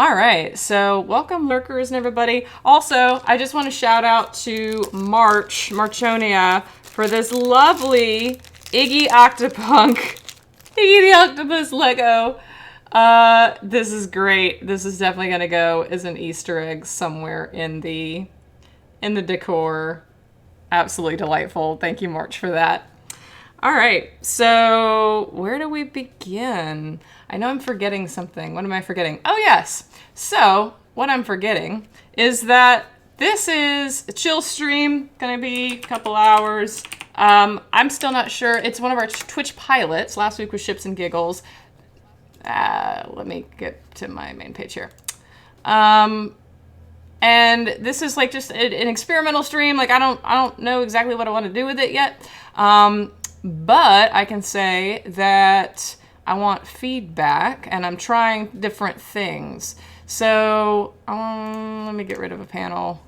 All right, so welcome lurkers and everybody. Also, I just want to shout out to Marchonia, for this lovely Iggy Octopunk, Iggy the Octopus Lego. This is great. This is definitely going to go as an Easter egg somewhere in the decor. Absolutely delightful. Thank you, March, for that. All right, so where do we begin? I know I'm forgetting something. What am I forgetting? Oh, yes. So what I'm forgetting is that this is a chill stream, gonna be a couple hours. I'm still not sure. It's one of our Twitch pilots. Last week was Ships and Giggles. Let me get to my main page here. And this is like just an experimental stream. Like I don't know exactly what I want to do with it yet. But I can say that I want feedback and I'm trying different things. So let me get rid of a panel.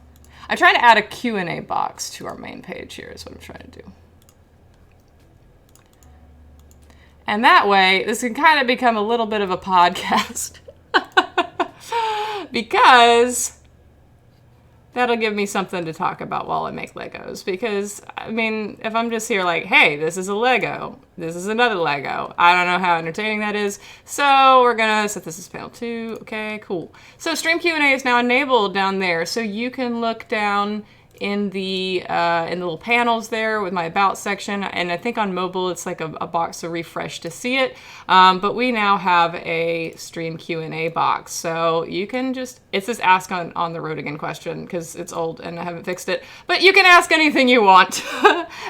I'm trying to add a Q&A box to our main page here is what I'm trying to do. And that way, this can kind of become a little bit of a podcast. Because that'll give me something to talk about while I make Legos. Because, I mean, if I'm just here like, hey, this is a Lego, this is another Lego, I don't know how entertaining that is. So we're going to set this as panel 2. Okay, cool. So Stream Q&A is now enabled down there. So you can look down in the little panels there with my About section. And I think on mobile, it's like a box to refresh to see it. But we now have a Stream Q&A box. So you can just, it's this ask on the road again question because it's old and I haven't fixed it. But you can ask anything you want.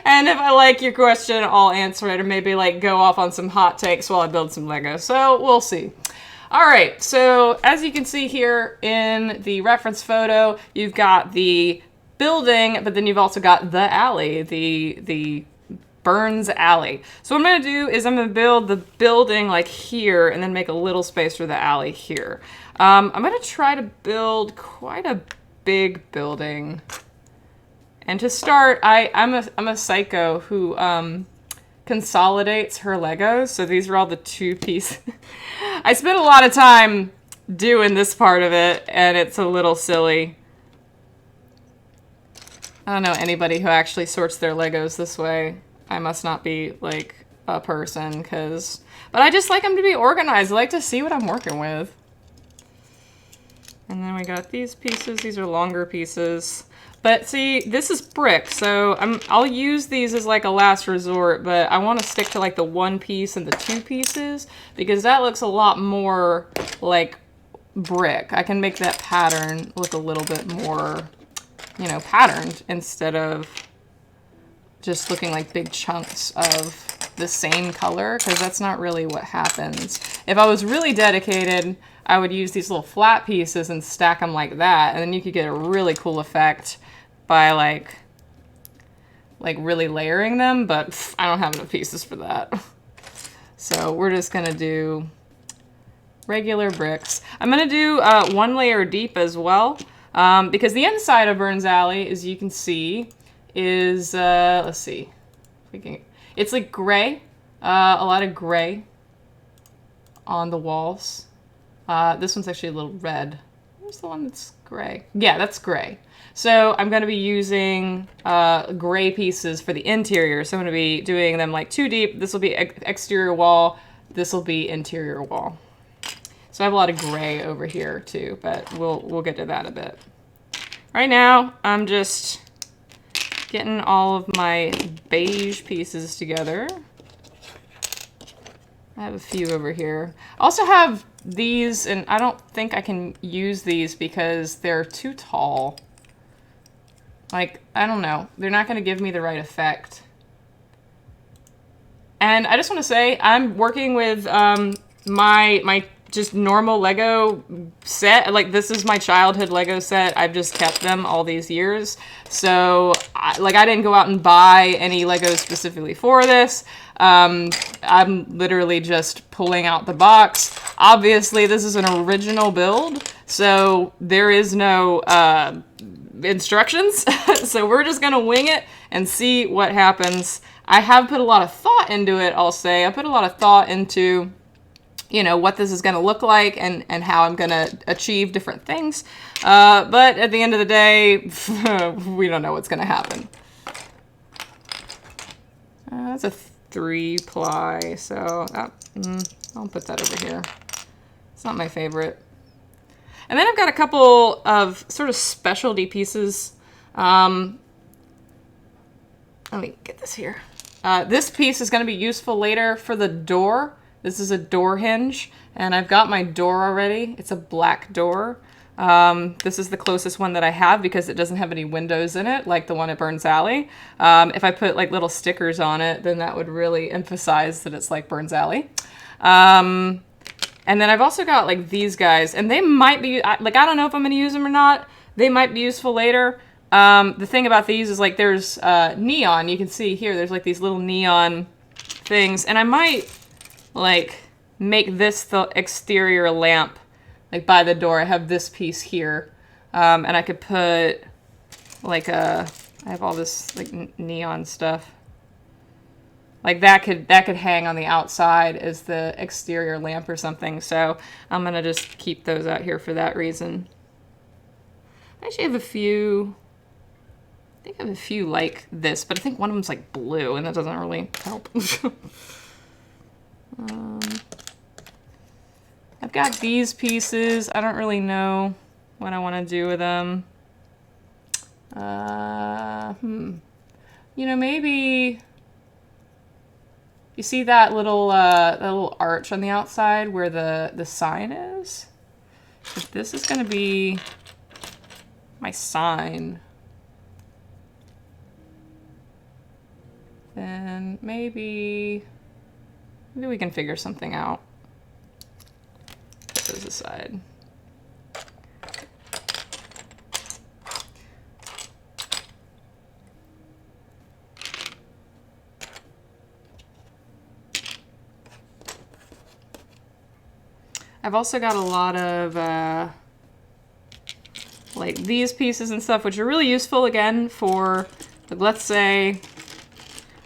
And if I like your question, I'll answer it or maybe like go off on some hot takes while I build some Lego. So we'll see. All right. So as you can see here in the reference photo, you've got the building, but then you've also got the alley, the Burns Alley. So what I'm going to do is I'm going to build the building like here and then make a little space for the alley here. I'm going to try to build quite a big building. And to start, I'm a psycho who consolidates her Legos. So these are all the 2 pieces. I spent a lot of time doing this part of it, and it's a little silly. I don't know anybody who actually sorts their Legos this way. I must not be, like, a person, but I just like them to be organized. I like to see what I'm working with. And then we got these pieces. These are longer pieces. But see, this is brick, so I'll use these as, like, a last resort, but I want to stick to, like, the 1 piece and the 2 pieces, because that looks a lot more like brick. I can make that pattern look a little bit more, you know, patterned instead of just looking like big chunks of the same color, because that's not really what happens. If I was really dedicated, I would use these little flat pieces and stack them like that, and then you could get a really cool effect by like really layering them, but I don't have enough pieces for that. So we're just gonna do regular bricks. I'm gonna do 1 layer deep as well. Because the inside of Burns Alley, as you can see, is, let's see, it's like gray, a lot of gray on the walls. This one's actually a little red. Where's the one that's gray? Yeah, that's gray. So I'm going to be using gray pieces for the interior. So I'm going to be doing them like 2 deep. This will be exterior wall. This will be interior wall. So I have a lot of gray over here too, but we'll get to that a bit. Right now, I'm just getting all of my beige pieces together. I have a few over here. I also have these, and I don't think I can use these because they're too tall. Like, I don't know. They're not going to give me the right effect. And I just want to say, I'm working with my just normal Lego set. Like, this is my childhood Lego set. I've just kept them all these years. So, I didn't go out and buy any Legos specifically for this. I'm literally just pulling out the box. Obviously, this is an original build, so there is no instructions. So we're just gonna wing it and see what happens. I have put a lot of thought into it, I'll say. I put a lot of thought into, you know, what this is going to look like and how I'm going to achieve different things. But at the end of the day, we don't know what's going to happen. That's a 3-ply, so I'll put that over here. It's not my favorite. And then I've got a couple of sort of specialty pieces. Let me get this here. This piece is going to be useful later for the door. This is a door hinge, and I've got my door already. It's a black door. This is the closest one that I have because it doesn't have any windows in it, like the one at Burns Alley. If I put like little stickers on it, then that would really emphasize that it's like Burns Alley. And then I've also got like these guys, and they might be, like, I don't know if I'm going to use them or not. They might be useful later. The thing about these is like there's neon. You can see here, there's like these little neon things, and I might like make this the exterior lamp, like by the door. I have this piece here, and I could put like I have all this like neon stuff, like that could hang on the outside as the exterior lamp or something. So I'm gonna just keep those out here for that reason. I actually have a few. I think I have a few like this, but I think one of them's like blue, and that doesn't really help. I've got these pieces. I don't really know what I want to do with them. You know, maybe you see that little arch on the outside where the sign is? If this is going to be my sign, then maybe we can figure something out. Put those aside. I've also got a lot of like these pieces and stuff, which are really useful again for, like, let's say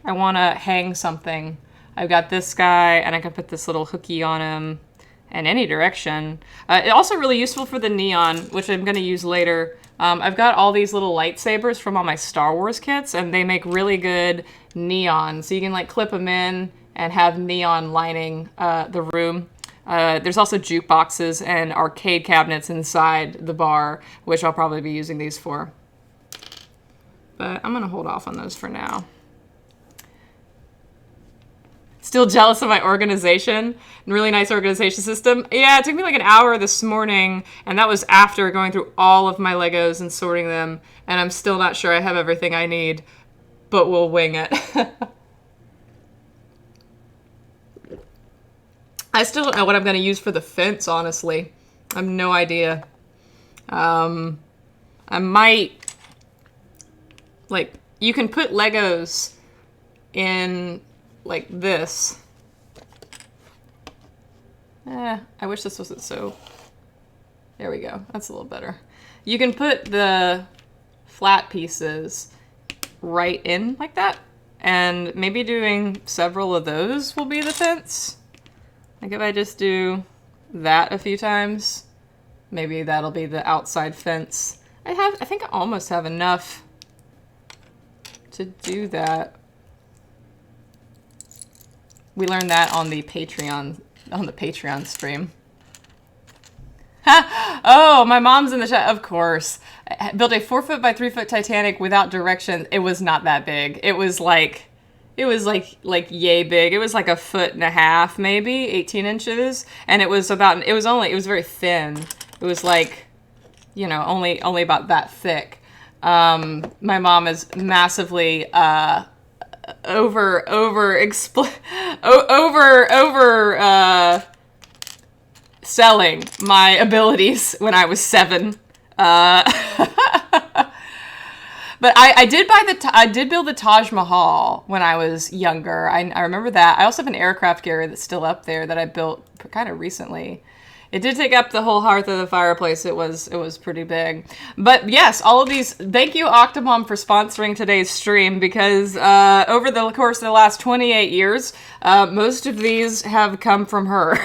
I want to hang something. I've got this guy, and I can put this little hooky on him in any direction. It's also really useful for the neon, which I'm going to use later. I've got all these little lightsabers from all my Star Wars kits, and they make really good neon. So you can like clip them in and have neon lining the room. There's also jukeboxes and arcade cabinets inside the bar, which I'll probably be using these for. But I'm going to hold off on those for now. Still jealous of my organization and really nice organization system. Yeah, it took me like an hour this morning, and that was after going through all of my Legos and sorting them, and I'm still not sure I have everything I need, but we'll wing it. I still don't know what I'm going to use for the fence, honestly. I have no idea. I might, like, you can put Legos in like this. I wish this wasn't so... There we go. That's a little better. You can put the flat pieces right in like that, and maybe doing several of those will be the fence. Like if I just do that a few times, maybe that'll be the outside fence. I think I almost have enough to do that. We learned that on the Patreon stream. Oh, my mom's in the chat. Of course. I built a 4-foot by 3-foot Titanic without direction. It was not that big. It was like yay big. It was like 1.5 feet, maybe 18 inches. And it was very thin. It was like, you know, only about that thick. My mom is massively, selling my abilities when I was 7. But I did build the Taj Mahal when I was younger. I remember that. I also have an aircraft carrier that's still up there that I built kind of recently. It did take up the whole hearth of the fireplace. It was pretty big. But yes, all of these, thank you Octopunk for sponsoring today's stream, because over the course of the last 28 years, most of these have come from her.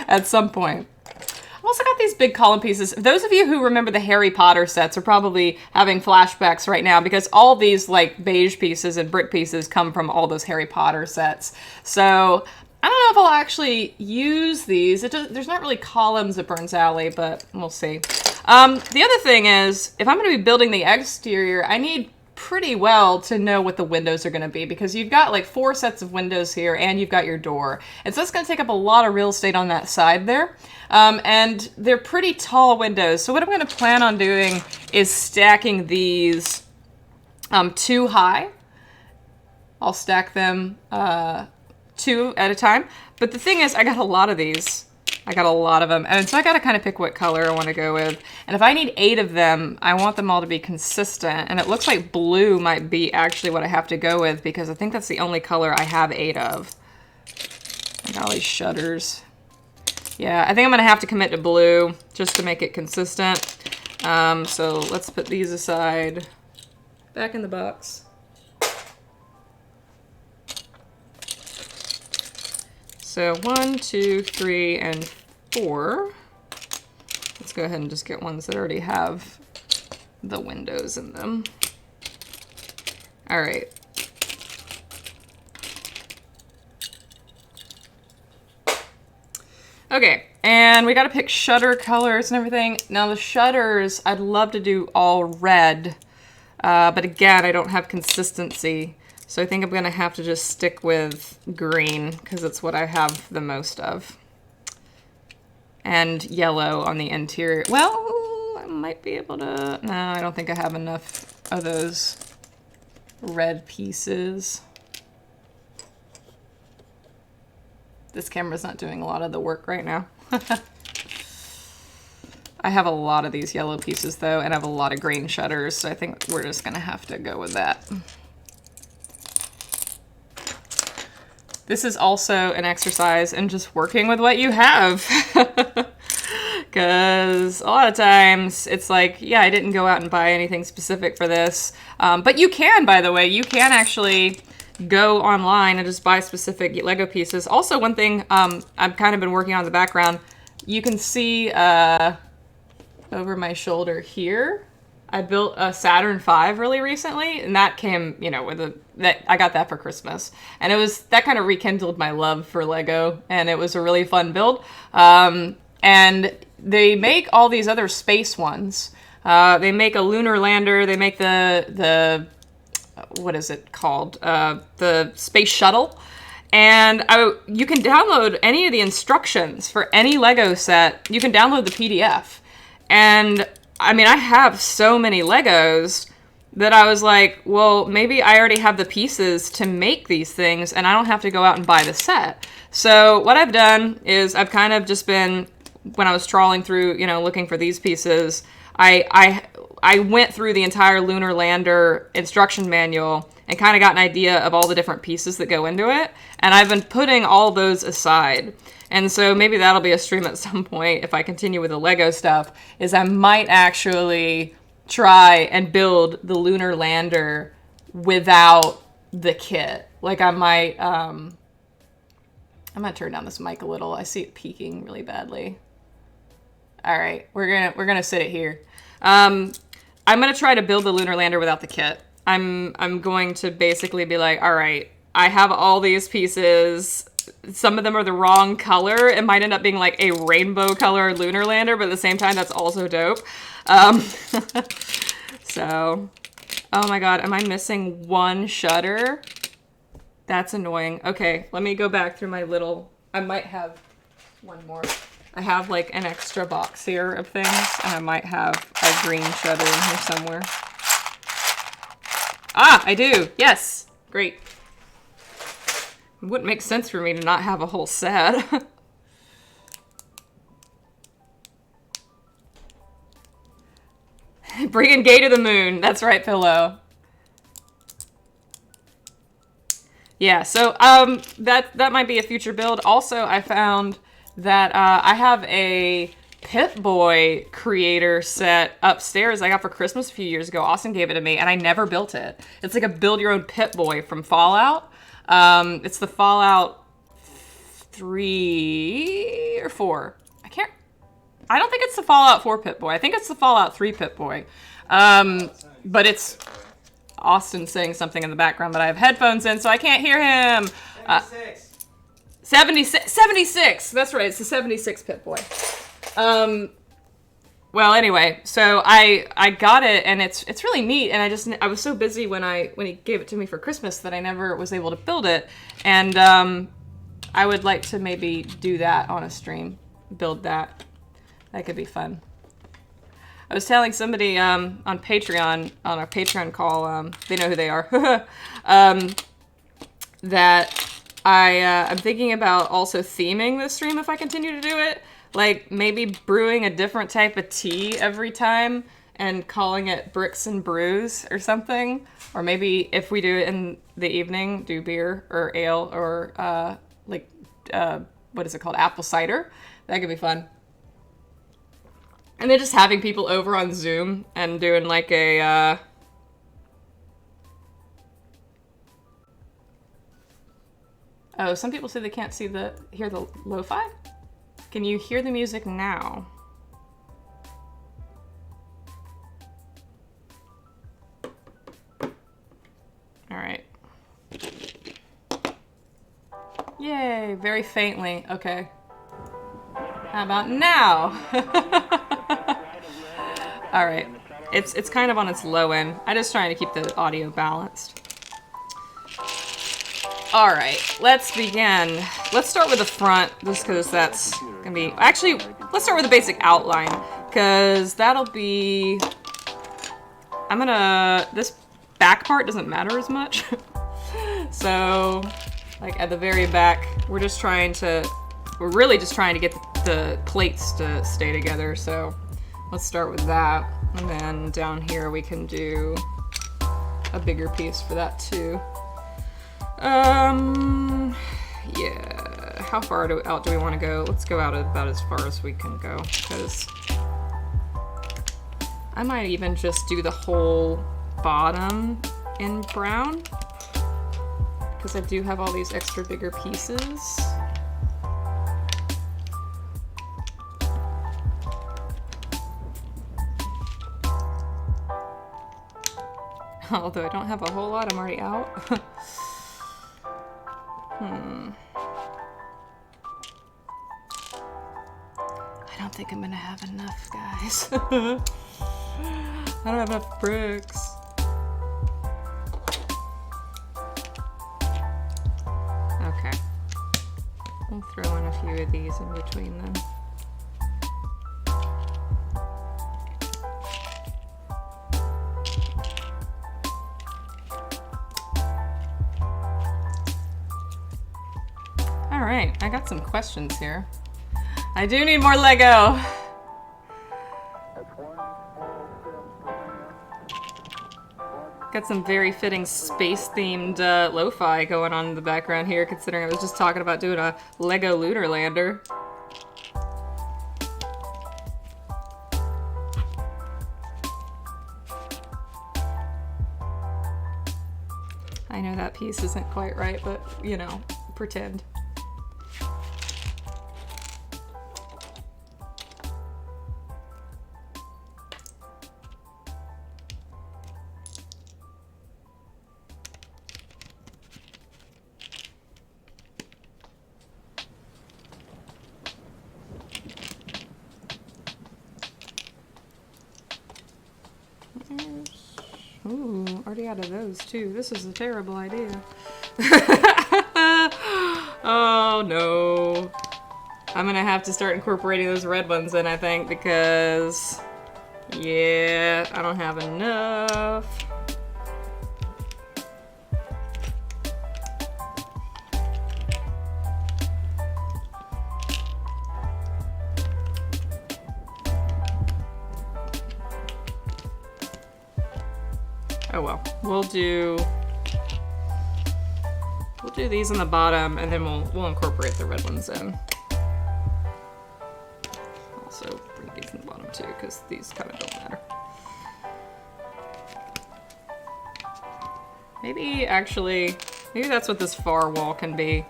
at some point. I've also got these big column pieces. Those of you who remember the Harry Potter sets are probably having flashbacks right now because all these like beige pieces and brick pieces come from all those Harry Potter sets. So I don't know if I'll actually use these. There's not really columns at Burns Alley, but we'll see. The other thing is, if I'm going to be building the exterior, I need pretty well to know what the windows are going to be because you've got like 4 sets of windows here and you've got your door. And so it's going to take up a lot of real estate on that side there. And they're pretty tall windows. So what I'm going to plan on doing is stacking these 2 high. I'll stack them 2 at a time. But the thing is, I got a lot of these. I got a lot of them. And so I got to kind of pick what color I want to go with. And if I need 8 of them, I want them all to be consistent. And it looks like blue might be actually what I have to go with because I think that's the only color I have 8 of. I got all these shutters. Yeah, I think I'm going to have to commit to blue just to make it consistent. So let's put these aside. Back in the box. So 1, 2, 3, and 4. Let's go ahead and just get ones that already have the windows in them. All right. Okay, and we got to pick shutter colors and everything. Now the shutters, I'd love to do all red, but again, I don't have consistency. So I think I'm going to have to just stick with green because it's what I have the most of. And yellow on the interior. Well, I might be able to... No, I don't think I have enough of those red pieces. This camera's not doing a lot of the work right now. I have a lot of these yellow pieces though, and I have a lot of green shutters, so I think we're just going to have to go with that. This is also an exercise in just working with what you have. Because a lot of times it's like, yeah, I didn't go out and buy anything specific for this. But you can, by the way, you can actually go online and just buy specific Lego pieces. Also, one thing I've kind of been working on in the background, you can see over my shoulder here, I built a Saturn V really recently, and that came, you know, I got that for Christmas. And that kind of rekindled my love for Lego, and it was a really fun build. And they make all these other space ones. They make a lunar lander, they make the what is it called? The space shuttle. And you can download any of the instructions for any Lego set. You can download the PDF. And I mean, I have so many Legos that I was like, well, maybe I already have the pieces to make these things and I don't have to go out and buy the set. So what I've done is I've kind of just been, when I was trawling through, you know, looking for these pieces, I went through the entire lunar lander instruction manual and kind of got an idea of all the different pieces that go into it. And I've been putting all those aside. And so maybe that'll be a stream at some point if I continue with the Lego stuff, is I might actually try and build the lunar lander without the kit. Like I might, I'm gonna turn down this mic a little. I see it peaking really badly. All right, we're gonna sit it here. I'm gonna try to build the lunar lander without the kit. I'm going to basically be like, all right, I have all these pieces. Some of them are the wrong color. It might end up being like a rainbow color lunar lander, but at the same time, that's also dope. So, oh my God, am I missing one shutter? That's annoying. Okay, let me go back through my little, I might have one more. I have like an extra box here of things, and I might have a green shutter in here somewhere. Ah, I do. Yes. Great. It wouldn't make sense for me to not have a whole set. Bringing Gay to the moon. That's right, Pillow. Yeah, so that might be a future build. Also, I found that I have a Pip Boy Creator Set upstairs I got for Christmas a few years ago. Austin gave it to me, and I never built it. It's like a build-your-own Pip Boy from Fallout. It's the Fallout 3 or 4. I don't think it's the Fallout 4 Pip Boy. I think it's the Fallout 3 Pip Boy. But it's Austin saying something in the background, but I have headphones in, so I can't hear him. 76. That's right. It's the 76 Pip Boy. Well, anyway, so I got it, and it's really neat. And I was so busy when he gave it to me for Christmas that I never was able to build it. And I would like to maybe do that on a stream, build that. That could be fun. I was telling somebody on Patreon, on our Patreon call, they know who they are, that I'm thinking about also theming this stream if I continue to do it. Like, maybe brewing a different type of tea every time and calling it Bricks and Brews or something. Or maybe if we do it in the evening, do beer or ale or, what is it called? Apple cider. That could be fun. And then just having people over on Zoom and doing like a, Oh, some people say they can't hear the lo-fi? Can you hear the music now? All right. Yay, very faintly. Okay. How about now? All right. It's kind of on its low end. I'm just trying to keep the audio balanced. All right, let's begin. Let's start with the front, just because that's gonna be... Actually, let's start with the basic outline, because that'll be... This back part doesn't matter as much. So, like at the very back, we're really just trying to get the plates to stay together. So let's start with that. And then down here we can do a bigger piece for that too. Yeah, how far out do we want to go? Let's go out about as far as we can go, because I might even just do the whole bottom in brown, because I do have all these extra bigger pieces. Although I don't have a whole lot, I'm already out. I don't think I'm gonna have enough, guys. I don't have enough bricks. Okay. I'll throw in a few of these in between them. Alright, I got some questions here. I do need more Lego! Got some very fitting space-themed lo-fi going on in the background here, considering I was just talking about doing a Lego lunar lander. I know that piece isn't quite right, but, you know, pretend. Ooh, already out of those too. This is a terrible idea. Oh no. I'm gonna have to start incorporating those red ones in, I think, because yeah, I don't have enough. Oh well, we'll do these on the bottom, and then we'll incorporate the red ones in. Also bring these in the bottom too, because these kind of don't matter. Maybe that's what this far wall can be.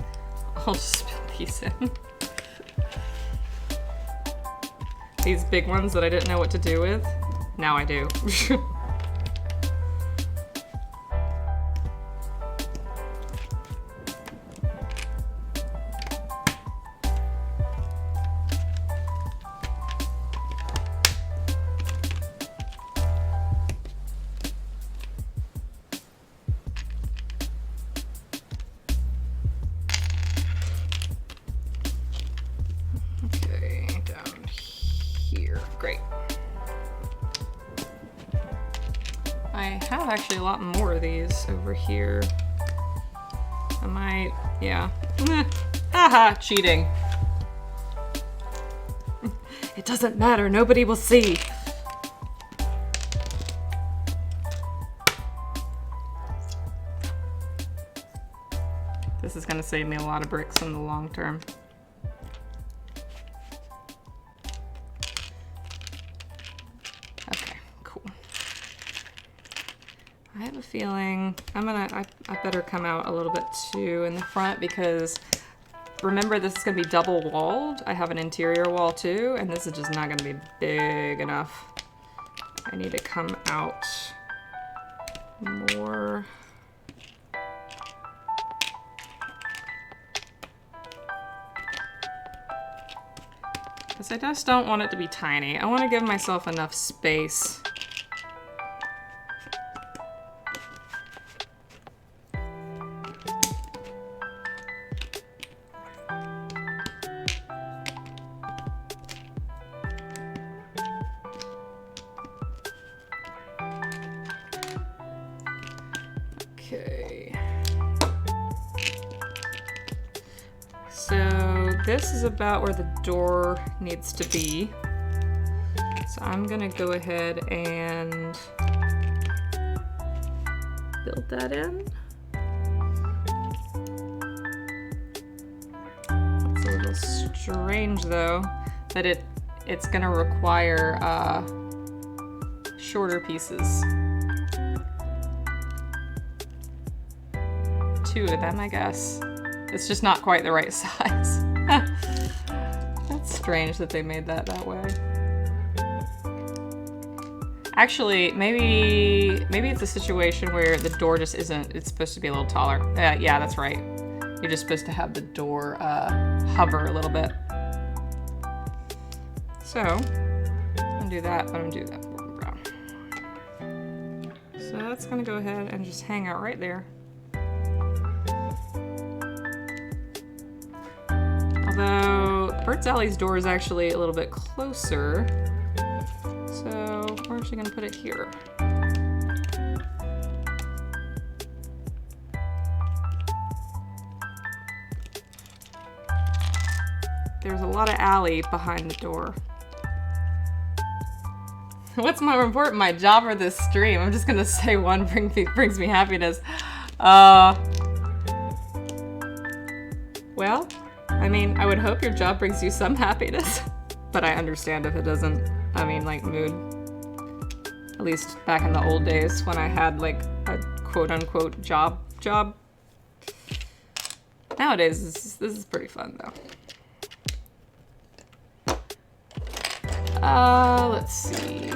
I'll just put piece in. These big ones that I didn't know what to do with, now I do. Actually a lot more of these over here. I might, yeah. Haha, cheating. It doesn't matter, nobody will see. This is gonna save me a lot of bricks in the long term. I have a feeling I better come out a little bit too in the front because remember this is gonna be double walled. I have an interior wall too, and this is just not gonna be big enough. I need to come out more. Because I just don't want it to be tiny. I want to give myself enough space. Okay. So this is about where the door needs to be. So I'm gonna go ahead and build that in. It's a little strange though that it's gonna require shorter pieces. 2 of them, I guess. It's just not quite the right size. That's strange that they made that way. Actually, maybe it's a situation where the door just isn't, it's supposed to be a little taller. Yeah, that's right. You're just supposed to have the door hover a little bit. So, I'm gonna do that, but I'm gonna do that brown. So that's gonna go ahead and just hang out right there. Although Bert's Alley's door is actually a little bit closer, so we're actually gonna put it here. There's a lot of alley behind the door. What's more important, my job or this stream? I'm just gonna say one brings me happiness. Well, I mean, I would hope your job brings you some happiness, but I understand if it doesn't. I mean, like, mood. At least back in the old days when I had, like, a quote-unquote job. Nowadays, this is pretty fun, though. Let's see.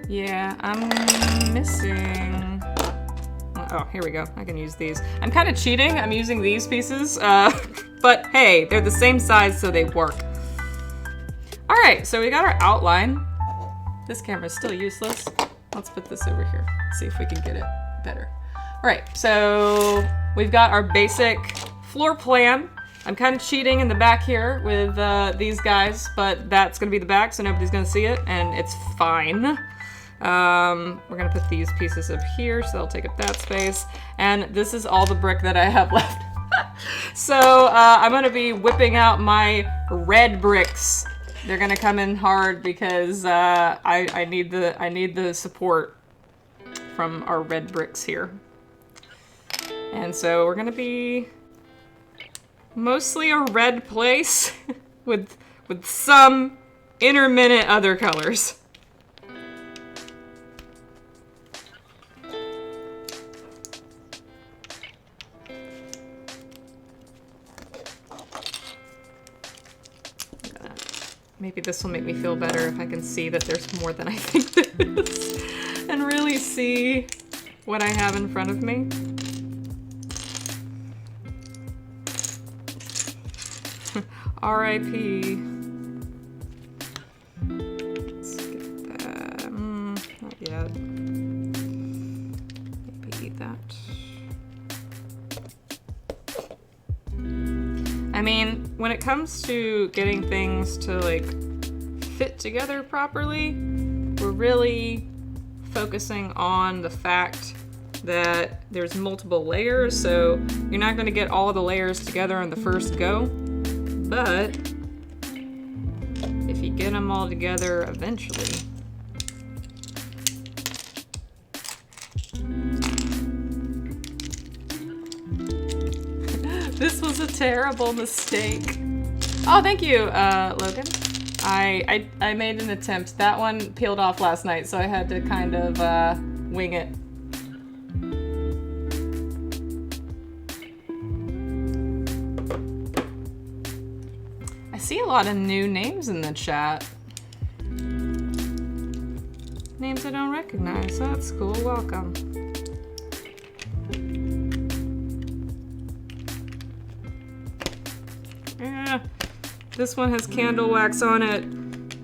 Yeah, I'm missing... Oh, here we go. I can use these. I'm kind of cheating. I'm using these pieces, but hey, they're the same size, so they work. All right, so we got our outline. This camera's still useless. Let's put this over here. See if we can get it better. All right, so we've got our basic floor plan. I'm kind of cheating in the back here with these guys, but that's gonna be the back, so nobody's gonna see it, and it's fine. We're gonna put these pieces up here, so they'll take up that space. And this is all the brick that I have left. So I'm gonna be whipping out my red bricks. They're gonna come in hard because I need the support from our red bricks here. And so we're gonna be mostly a red place with some intermittent other colors. Maybe this will make me feel better if I can see that there's more than I think there is. And really see what I have in front of me. R.I.P. Let's get that. Not yet. Maybe eat that. I mean, when it comes to getting things to like fit together properly, we're really focusing on the fact that there's multiple layers, so you're not going to get all the layers together on the first go, but if you get them all together eventually, this was a terrible mistake. Oh, thank you, Logan. I made an attempt. That one peeled off last night, so I had to kind of wing it. I see a lot of new names in the chat. Names I don't recognize. That's cool. Welcome. This one has candle wax on it.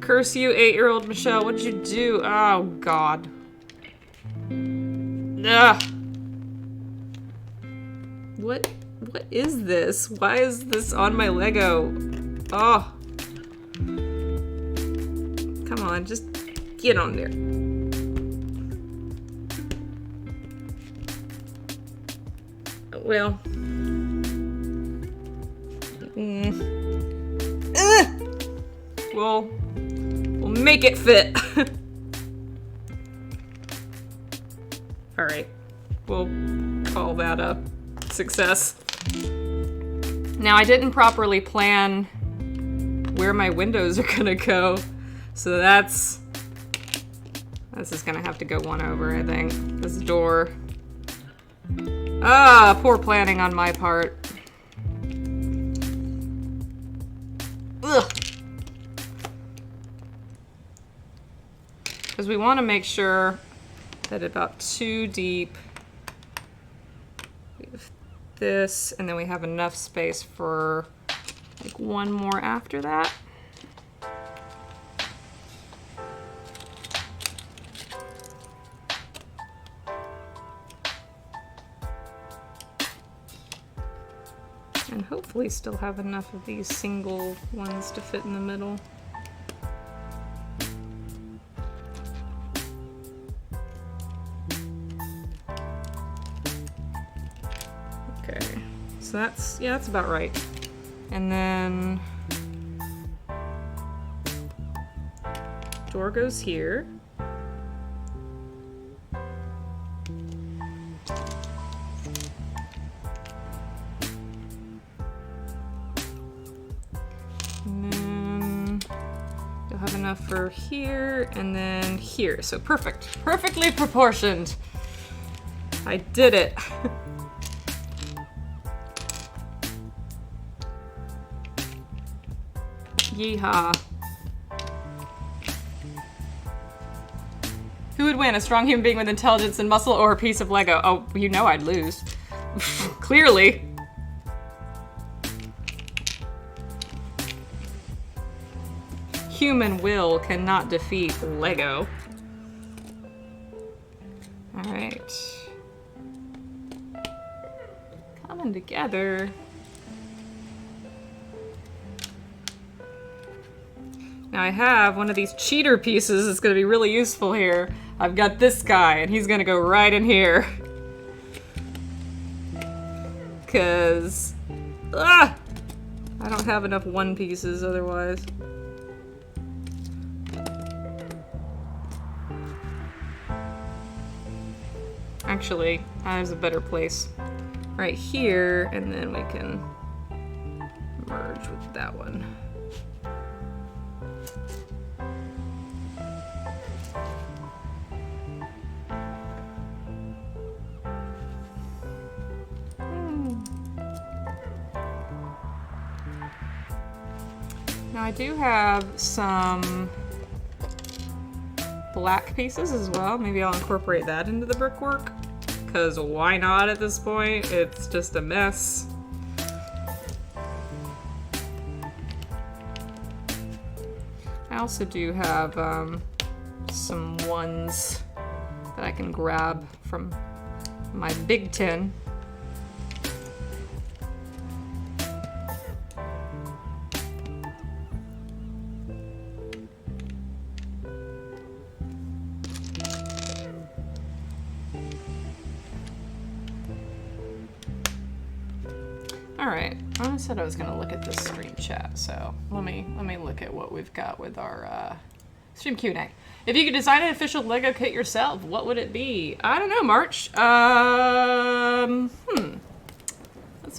Curse you, 8-year-old Michelle. What did you do? Oh, God. Ugh. What is this? Why is this on my Lego? Oh. Come on, just get on there. Well. We'll make it fit. All right, we'll call that a success. Now, I didn't properly plan where my windows are gonna go, so this is gonna have to go one over, I think. This door. Ah, poor planning on my part. Ugh. Because we want to make sure that about 2 deep, we have this, and then we have enough space for like 1 more after that. And hopefully still have enough of these single ones to fit in the middle. Okay, so that's about right. And then door goes here. And then you'll have enough for here and then here. So perfect, perfectly proportioned. I did it. Yeehaw. Who would win, a strong human being with intelligence and muscle or a piece of Lego? Oh, you know I'd lose. Clearly. Human will cannot defeat Lego. All right. Coming together. Now I have one of these cheater pieces that's going to be really useful here. I've got this guy, and he's going to go right in here. Because I don't have enough one pieces otherwise. Actually, there's a better place. Right here, and then we can merge with that one. Now I do have some black pieces as well. Maybe I'll incorporate that into the brickwork, because why not at this point? It's just a mess. I also do have some ones that I can grab from my big tin. Alright, I said I was gonna look at this stream chat, so let me look at what we've got with our stream Q&A. If you could design an official Lego kit yourself, what would it be? I don't know, March. That's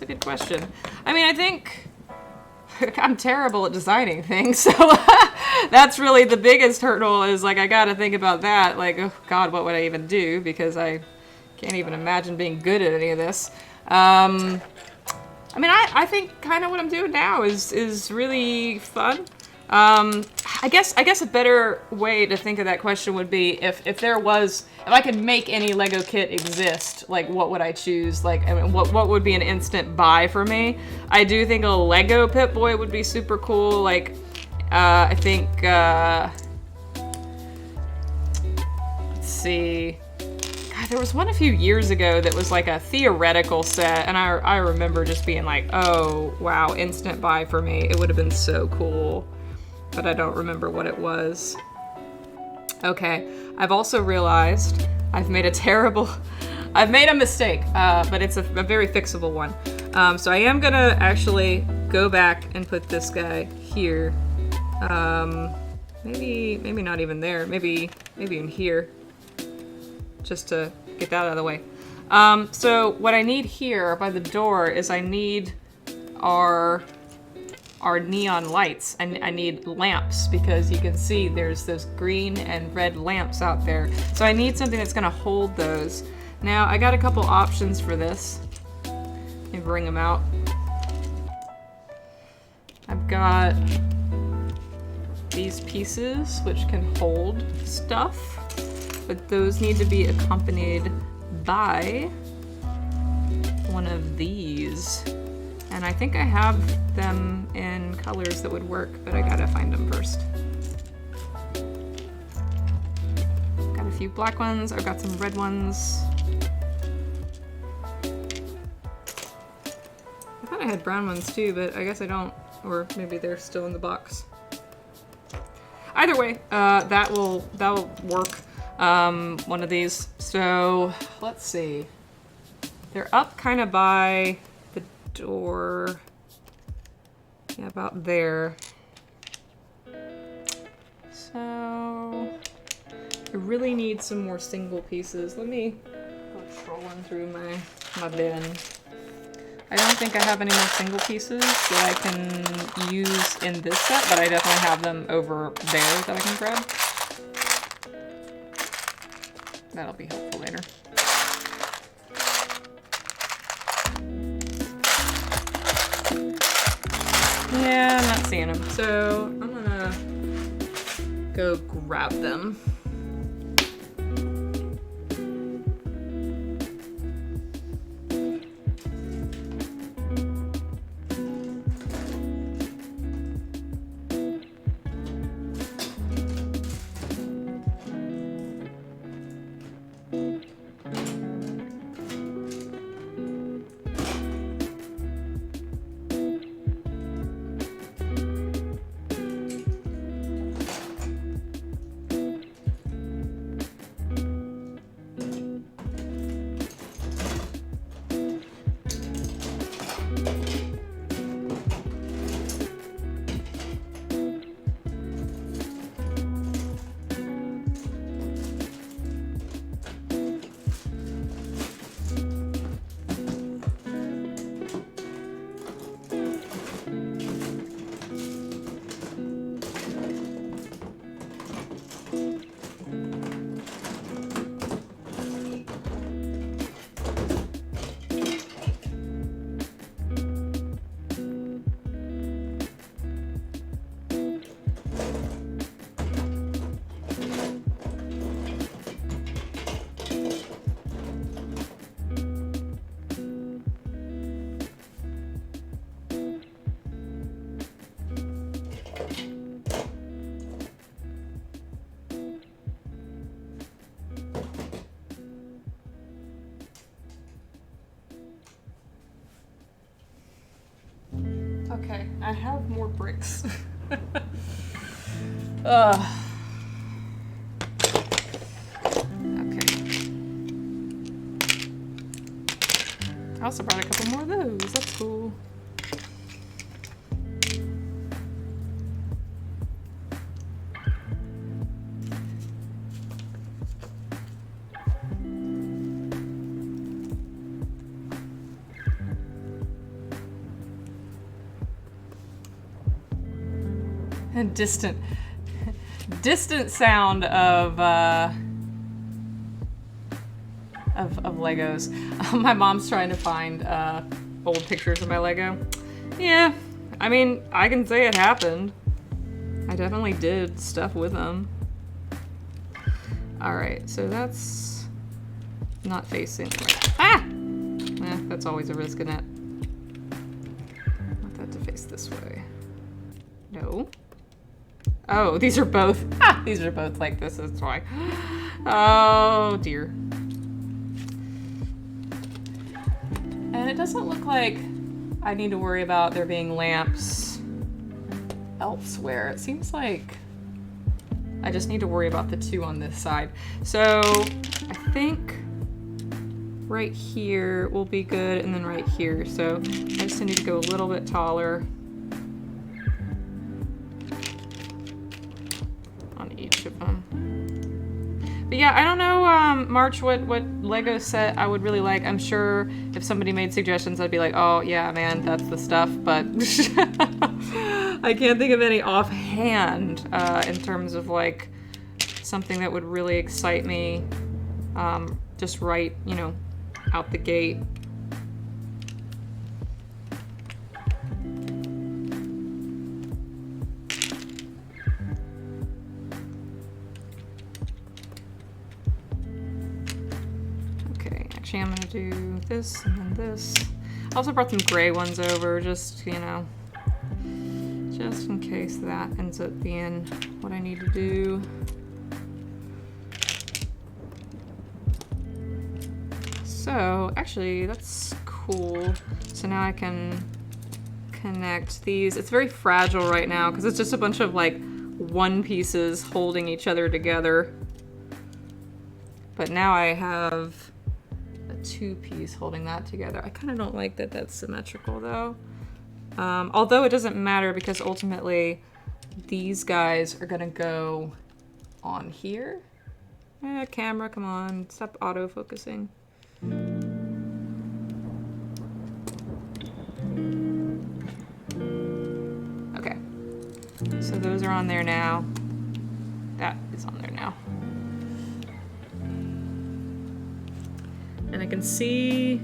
a good question. I mean, I think I'm terrible at designing things, so that's really the biggest hurdle is, like, I gotta think about that. Like, oh God, what would I even do? Because I can't even imagine being good at any of this. I mean, I think kind of what I'm doing now is really fun. I guess a better way to think of that question would be if I could make any Lego kit exist, like what would I choose? Like, I mean, what would be an instant buy for me? I do think a Lego Pip Boy would be super cool. Like, I think, let's see. There was one a few years ago that was like a theoretical set, and I remember just being like, oh, wow, instant buy for me. It would have been so cool, but I don't remember what it was. Okay, I've also realized I've made a mistake, but it's a very fixable one. So I am gonna actually go back and put this guy here. Maybe not even there, maybe in here. Just to get that out of the way. So what I need here by the door is I need our neon lights. I need lamps, because you can see there's those green and red lamps out there. So I need something that's gonna hold those. Now I got a couple options for this. Let me bring them out. I've got these pieces which can hold stuff, but those need to be accompanied by one of these. And I think I have them in colors that would work, but I gotta find them first. Got a few black ones, I've got some red ones. I thought I had brown ones too, but I guess I don't, or maybe they're still in the box. Either way, that will work. One of these. So let's see. They're up kind of by the door. Yeah, about there. So I really need some more single pieces. Let me go trolling through my bin. I don't think I have any more single pieces that I can use in this set, but I definitely have them over there that I can grab. That'll be helpful later. Yeah, I'm not seeing them, so I'm gonna go grab them. I have more bricks. Okay. I also brought a couple more of those. That's cool. And distant sound of Legos. My mom's trying to find old pictures of my Lego. Yeah, I mean, I can say it happened. I definitely did stuff with them. All right, so that's not facing. Ah! That's always a risk, isn't it? I want that to face this way. No. Oh, these are both. These are both like this. That's why. Oh dear. And it doesn't look like I need to worry about there being lamps elsewhere. It seems like I just need to worry about the two on this side. So I think right here will be good, and then right here. So I just need to go a little bit taller on each of them. But yeah, I don't know, March, what Lego set I would really like. I'm sure if somebody made suggestions, I'd be like, oh yeah, man, that's the stuff. But I can't think of any offhand in terms of like something that would really excite me just right, you know, out the gate. I'm gonna do this and then this. I also brought some gray ones over, just, you know, just in case that ends up being what I need to do. So, actually, that's cool. So now I can connect these. It's very fragile right now because it's just a bunch of like one pieces holding each other together. But now I have two-piece holding that together. I kind of don't like that that's symmetrical though. Although it doesn't matter because ultimately these guys are gonna go on here. Camera, come on, stop auto-focusing. Okay, so those are on there now. That is on there now. And I can see,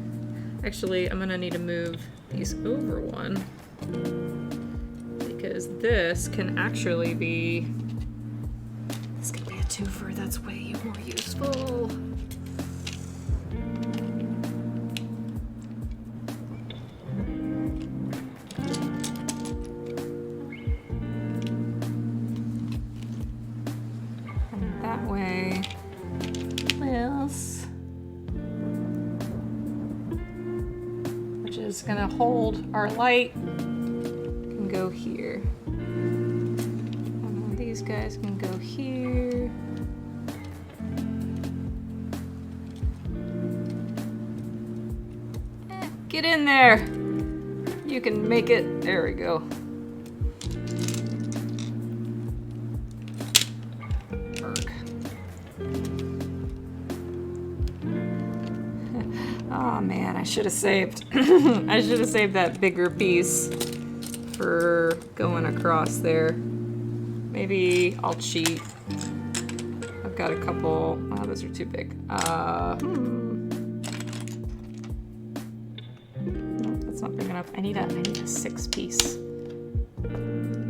actually, I'm gonna need to move these over one because this can actually be, this can be a twofer. That's way more useful. And that way, is gonna hold our light, can go here. And then these guys can go here. Get in there. You can make it. There we go. Oh man, I should have saved. I should have saved that bigger piece for going across there. Maybe I'll cheat. I've got a couple. Oh, those are too big. No, that's not big enough. I need a 6-piece.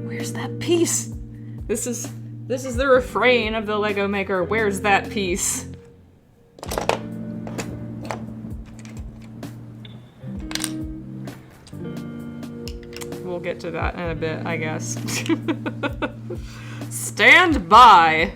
Where's that piece? This is the refrain of the Lego Maker. Where's that piece? We'll get to that in a bit, I guess. Stand by.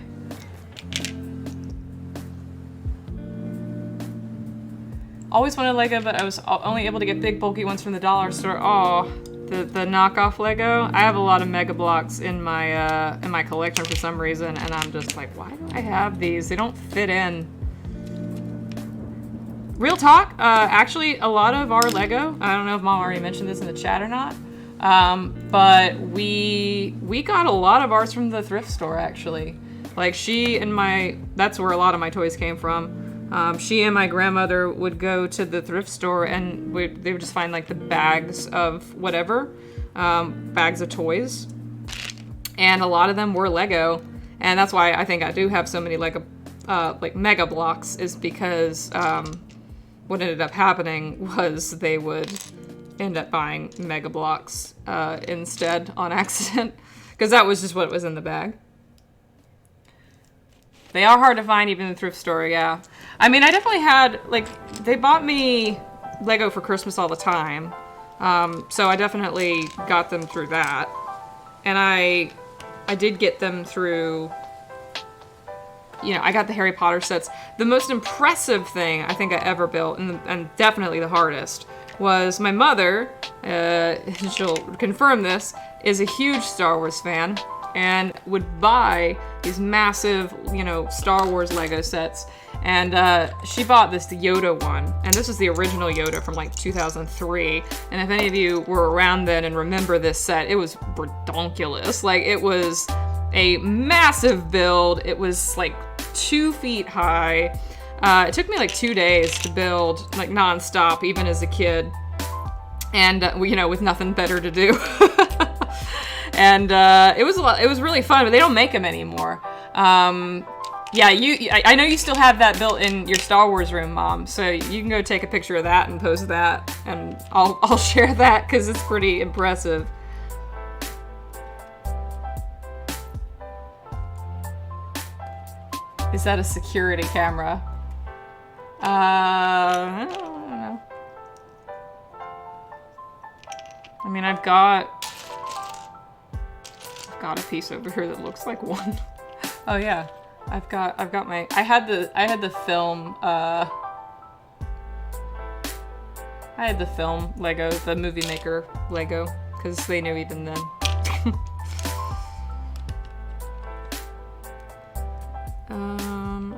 Always wanted Lego, but I was only able to get big bulky ones from the dollar store. Oh, the knockoff Lego. I have a lot of Mega Blocks in my collection for some reason, and I'm just like, why do I have these? They don't fit in. Real talk, actually, a lot of our Lego, I don't know if Mom already mentioned this in the chat or not, but we got a lot of ours from the thrift store, actually. Like, that's where a lot of my toys came from. She and my grandmother would go to the thrift store, and they would just find, like, the bags of whatever, bags of toys. And a lot of them were Lego, and that's why I think I do have so many Lego, like, Mega Blocks, is because, what ended up happening was they would end up buying Mega Blocks instead on accident, because that was just what was in the bag. They are hard to find even in the thrift store, yeah. I mean, I definitely had, like, they bought me Lego for Christmas all the time, so I definitely got them through that. And I did get them through, you know, I got the Harry Potter sets. The most impressive thing I think I ever built, and definitely the hardest, was my mother, she'll confirm this, is a huge Star Wars fan, and would buy these massive, you know, Star Wars Lego sets. And she bought this Yoda one, and this was the original Yoda from like 2003. And if any of you were around then and remember this set, it was redonkulous. Like, it was a massive build. It was like 2 feet high. It took me like 2 days to build, like, nonstop, even as a kid, and you know, with nothing better to do. And it was really fun, but they don't make them anymore. Yeah, I know you still have that built in your Star Wars room, Mom, so you can go take a picture of that and post that, and I'll share that because it's pretty impressive. Is that a security camera? I don't know. I mean, I've got a piece over here that looks like one. Oh yeah, I've got my. I had the film. I had the film Lego, the Movie Maker Lego, because they knew even then.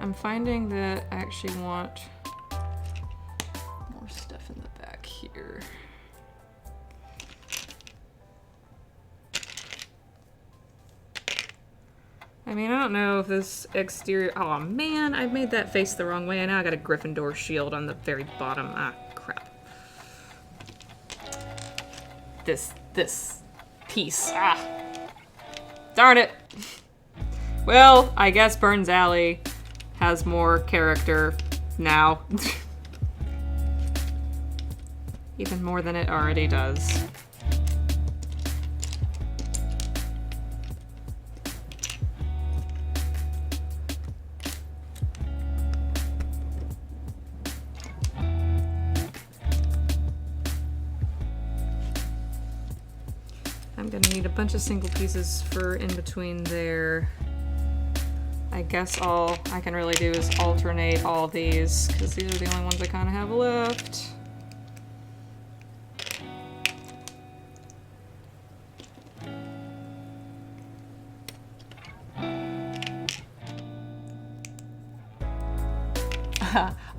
I'm finding that I actually want more stuff in the back here. I mean, I don't know if this exterior... Oh, man, I made that face the wrong way, and now I got a Gryffindor shield on the very bottom. Ah, crap. This piece. Ah. Darn it. Well, I guess Burns Alley has more character now. Even more than it already does. I'm gonna need a bunch of single pieces for in between there. I guess all I can really do is alternate all these, because these are the only ones I kind of have left.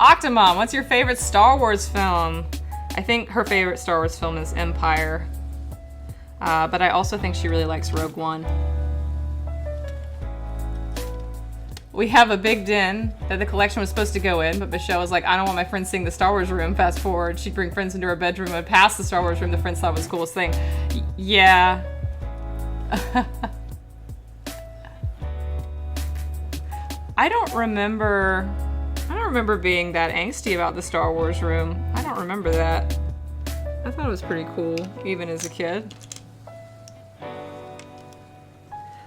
Octomom, what's your favorite Star Wars film? I think her favorite Star Wars film is Empire. But I also think she really likes Rogue One. We have a big den that the collection was supposed to go in, but Michelle was like, I don't want my friends seeing the Star Wars room. Fast forward, she'd bring friends into her bedroom and pass the Star Wars room the friends thought was the coolest thing. Yeah. I don't remember being that angsty about the Star Wars room. I don't remember that. I thought it was pretty cool, even as a kid.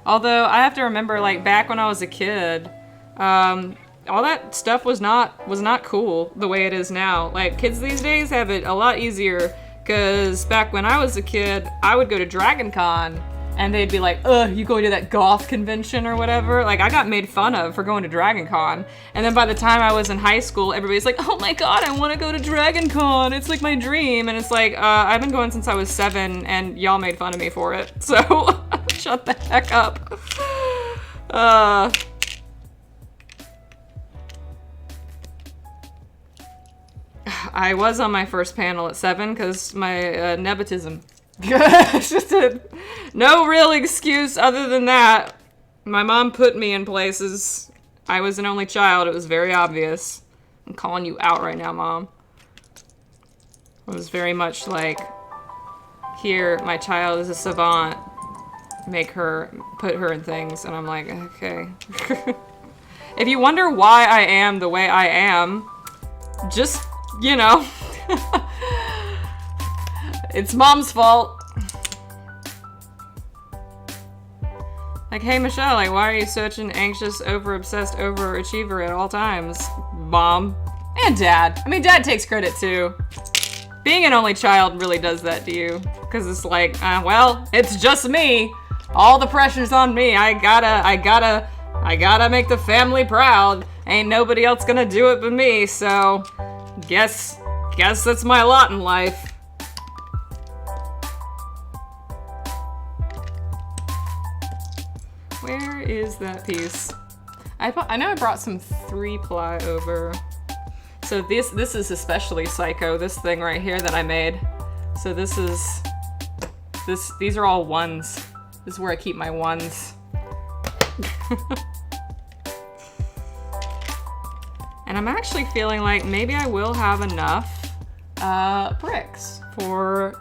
Although, I have to remember, like, back when I was a kid, all that stuff was not cool the way it is now. Like, kids these days have it a lot easier, because back when I was a kid, I would go to Dragon Con, And they'd be like, ugh, you going to that goth convention or whatever? Like, I got made fun of for going to Dragon Con. And then by the time I was in high school, everybody's like, oh my god, I want to go to Dragon Con. It's like my dream. And it's like, I've been going since I was 7, and y'all made fun of me for it. So, shut the heck up. I was on my first panel at 7 because my nepotism. Just no real excuse other than that. My mom put me in places. I was an only child. It was very obvious. I'm calling you out right now, Mom. It was very much like, here, my child is a savant. Put her in things. And I'm like, okay. If you wonder why I am the way I am, just, you know. It's Mom's fault. Like, hey, Michelle, like, why are you such an anxious, over-obsessed overachiever at all times? Mom. And Dad. I mean, Dad takes credit, too. Being an only child really does that to you. Because it's like, well, it's just me. All the pressure's on me. I gotta make the family proud. Ain't nobody else gonna do it but me, so... Guess that's my lot in life. Where is that piece? I know I brought some 3-ply over. So this is especially psycho, this thing right here that I made. So these are all ones. This is where I keep my ones. And I'm actually feeling like maybe I will have enough bricks for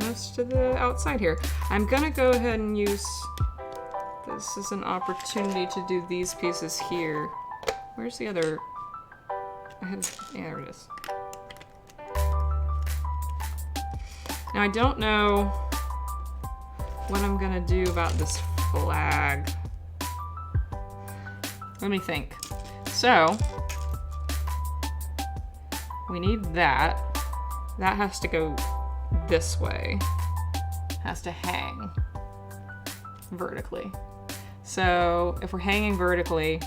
most of the outside here. I'm gonna go ahead and use this as an opportunity to do these pieces here. Where's the other? Yeah, there it is. Now I don't know what I'm gonna do about this flag. Let me think. So, we need that. That has to go this way. Has to hang vertically. So if we're hanging vertically,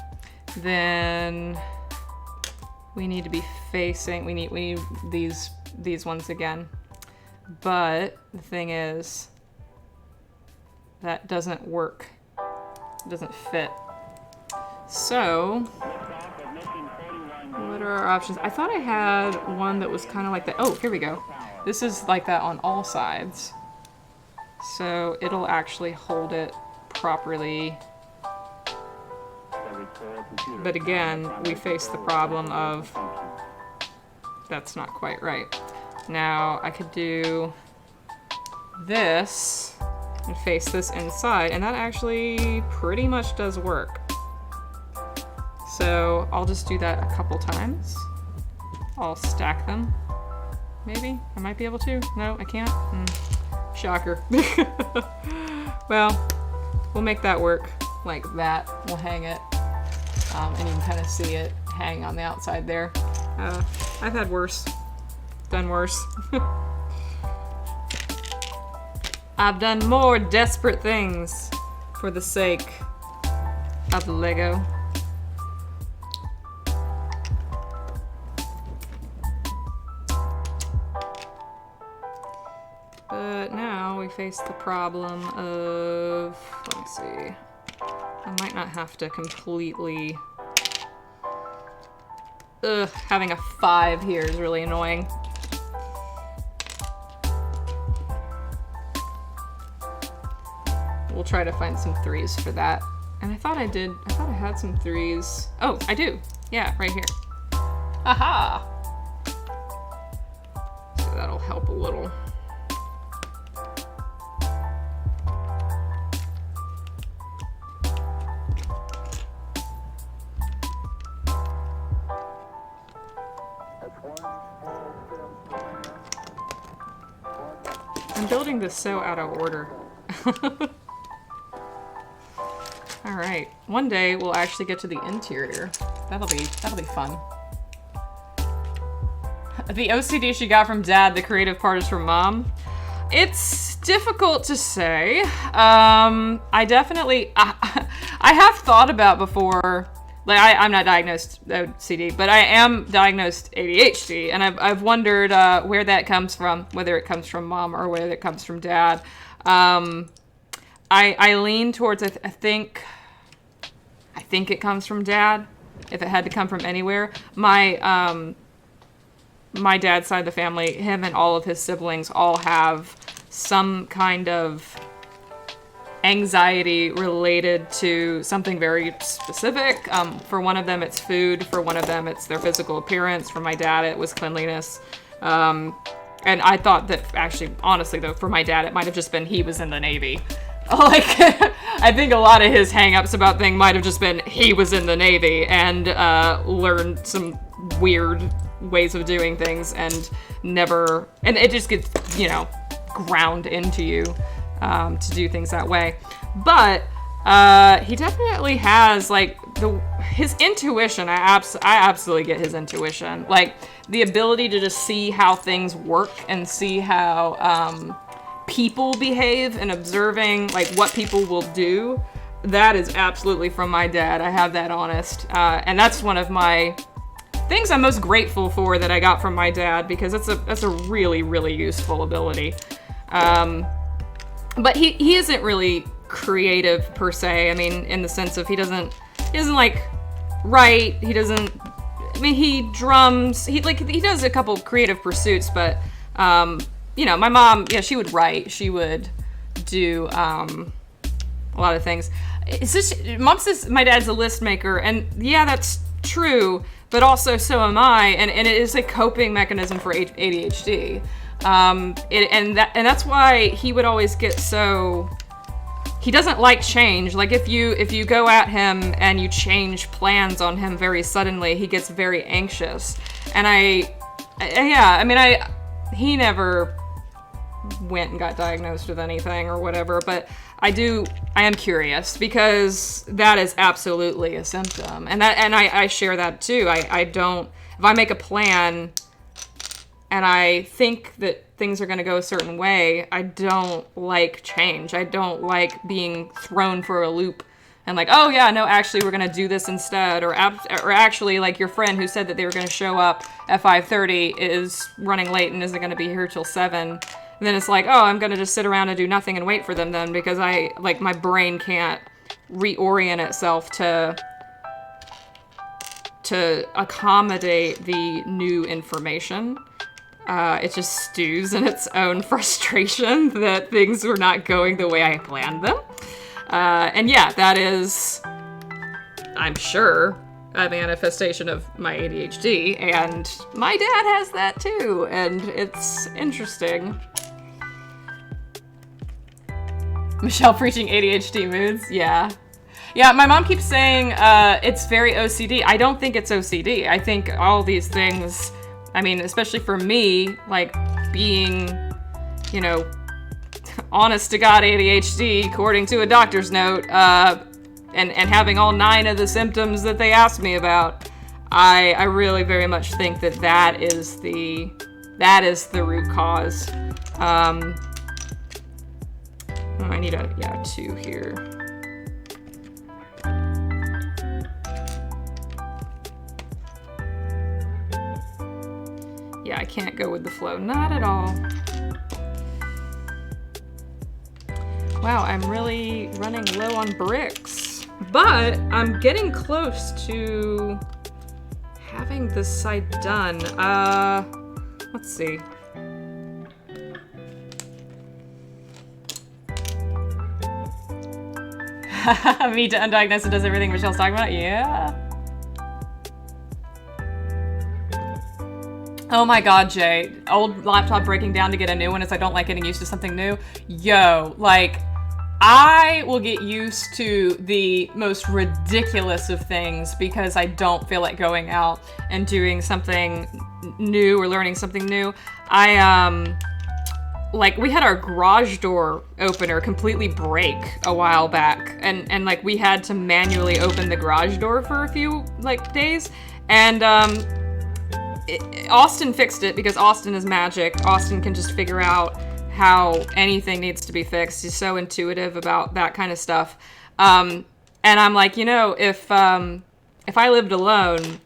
then we need to be facing, we need these ones again. But the thing is, that doesn't work. It doesn't fit. So, what are our options? I thought I had one that was kind of like that. Oh, here we go. This is like that on all sides. So it'll actually hold it properly. But again, we face the problem of that's not quite right. Now I could do this and face this inside, and that actually pretty much does work. So I'll just do that a couple times. I'll stack them. Maybe? I might be able to. No, I can't. Shocker. Well, we'll make that work like that. We'll hang it. And you can kind of see it hang on the outside there. I've had worse. Done worse. I've done more desperate things for the sake of Lego. But now we face the problem of, let me see, I might not have to completely, having a 5 here is really annoying. We'll try to find some 3s for that. And I thought I had some 3s. Oh, I do. Yeah, right here. Aha! So that'll help a little. I'm building this so out of order. Alright, one day we'll actually get to the interior. That'll be fun. The OCD she got from Dad, the creative part is from Mom. It's difficult to say. I definitely, I have thought about before, like I'm not diagnosed OCD, but I am diagnosed ADHD, and I've wondered where that comes from, whether it comes from mom or whether it comes from dad. I lean towards, I think it comes from dad, if it had to come from anywhere. My dad's side of the family, him and all of his siblings all have some kind of anxiety related to something very specific. For one of them, it's food. For one of them, it's their physical appearance. For my dad, it was cleanliness. And I thought that actually, honestly though, for my dad, it might have just been he was in the Navy. Like, I think a lot of his hang-ups about things might have just been he was in the Navy and learned some weird ways of doing things and it just gets, ground into you to do things that way. But he definitely has, like, his intuition. I absolutely get his intuition. Like, the ability to just see how things work and see how people behave and observing, like, what people will do. That is absolutely from my dad. I have that honest. And that's one of my things I'm most grateful for that I got from my dad, because that's a really, really useful ability. But he isn't really creative per se. I mean, in the sense of he doesn't like write. He doesn't. I mean, he drums. He does a couple creative pursuits, but my mom, yeah, she would write. She would do a lot of things. It's just, mom says my dad's a list maker, and yeah, that's true. But also, so am I, and it is a coping mechanism for ADHD. And that's why he would always get so. He doesn't like change. Like, if you go at him and you change plans on him very suddenly, he gets very anxious. And he never went and got diagnosed with anything or whatever, but I am curious, because that is absolutely a symptom. And I share that too. I don't, if I make a plan and I think that things are going to go a certain way, I don't like change. I don't like being thrown for a loop and like, oh yeah, no, actually we're going to do this instead. Or actually, like, your friend who said that they were going to show up at 5:30 is running late and isn't going to be here till 7. And then it's like, oh, I'm going to just sit around and do nothing and wait for them then, because my brain can't reorient itself to accommodate the new information. It just stews in its own frustration that things were not going the way I planned them. And yeah, that is, I'm sure, a manifestation of my ADHD, and my dad has that too, and it's interesting. Michelle preaching ADHD moods, yeah. Yeah, my mom keeps saying it's very OCD. I don't think it's OCD. I think all these things, I mean, especially for me, like being, honest to God ADHD, according to a doctor's note, and having all 9 of the symptoms that they asked me about, I really very much think that is the root cause. I need 2 here. Yeah, I can't go with the flow. Not at all. Wow, I'm really running low on bricks. But I'm getting close to having this side done. Let's see. Me to undiagnosed and does everything Michelle's talking about? Yeah. Oh my god, Jay. Old laptop breaking down to get a new one as I don't like getting used to something new. Yo, like, I will get used to the most ridiculous of things because I don't feel like going out and doing something new or learning something new. We had our garage door opener completely break a while back, and like we had to manually open the garage door for a few days, and Austin fixed it because Austin is magic. Austin can just figure out how anything needs to be fixed. He's so intuitive about that kind of stuff. And I'm like, you know, if I lived alone,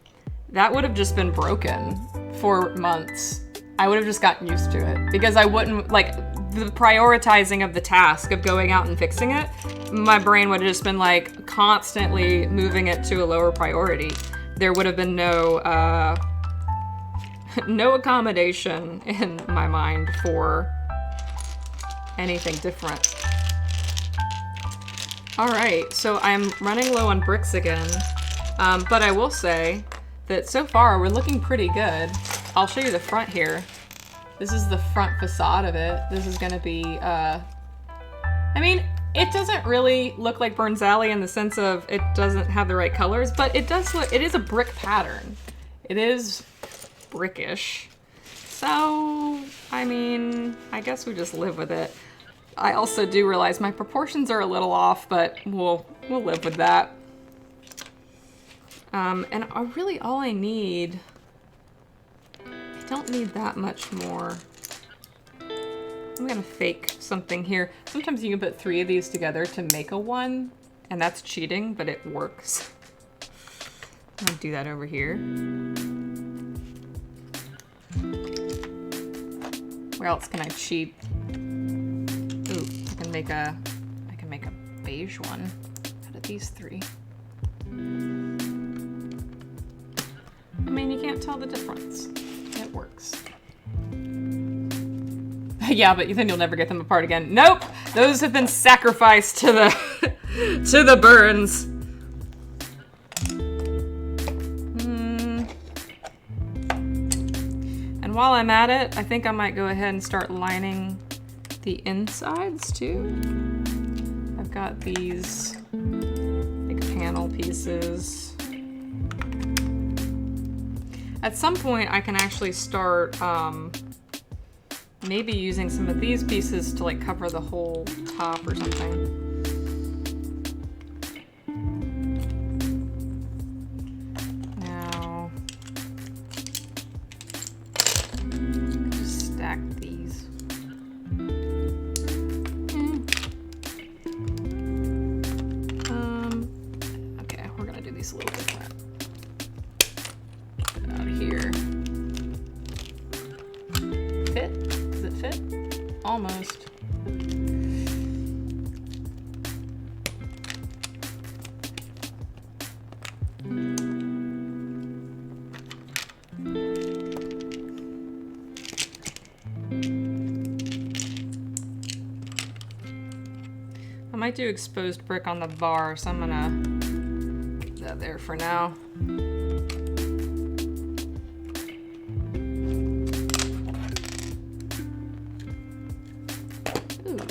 that would have just been broken for months. I would have just gotten used to it because I wouldn't, like, the prioritizing of the task of going out and fixing it, my brain would have just been like constantly moving it to a lower priority. There would have been no accommodation in my mind for anything different. All right, so I'm running low on bricks again, but I will say that so far we're looking pretty good. I'll show you the front here. This is the front facade of it. This is gonna be, I mean, it doesn't really look like Burns Alley in the sense of it doesn't have the right colors, but it does look, it is a brick pattern. It is brickish. So, I mean, I guess we just live with it. I also do realize my proportions are a little off, but we'll live with that. And really all I need, I don't need that much more. I'm gonna fake something here. Sometimes you can put 3 of these together to make a 1, and that's cheating, but it works. I'm gonna do that over here. Where else can I cheat? Ooh, I can make a beige one out of these 3. I mean, you can't tell the difference. It works. Yeah, but then you'll never get them apart again. Nope! Those have been sacrificed to the to the burns. And while I'm at it, I think I might go ahead and start lining the insides too. I've got these big panel pieces. At some point, I can actually start maybe using some of these pieces to like cover the whole top or something. Now, just stack these. Okay, we're gonna do these a little different. Out here. Fit? Does it fit? Almost. I might do exposed brick on the bar, so I'm gonna put that there for now.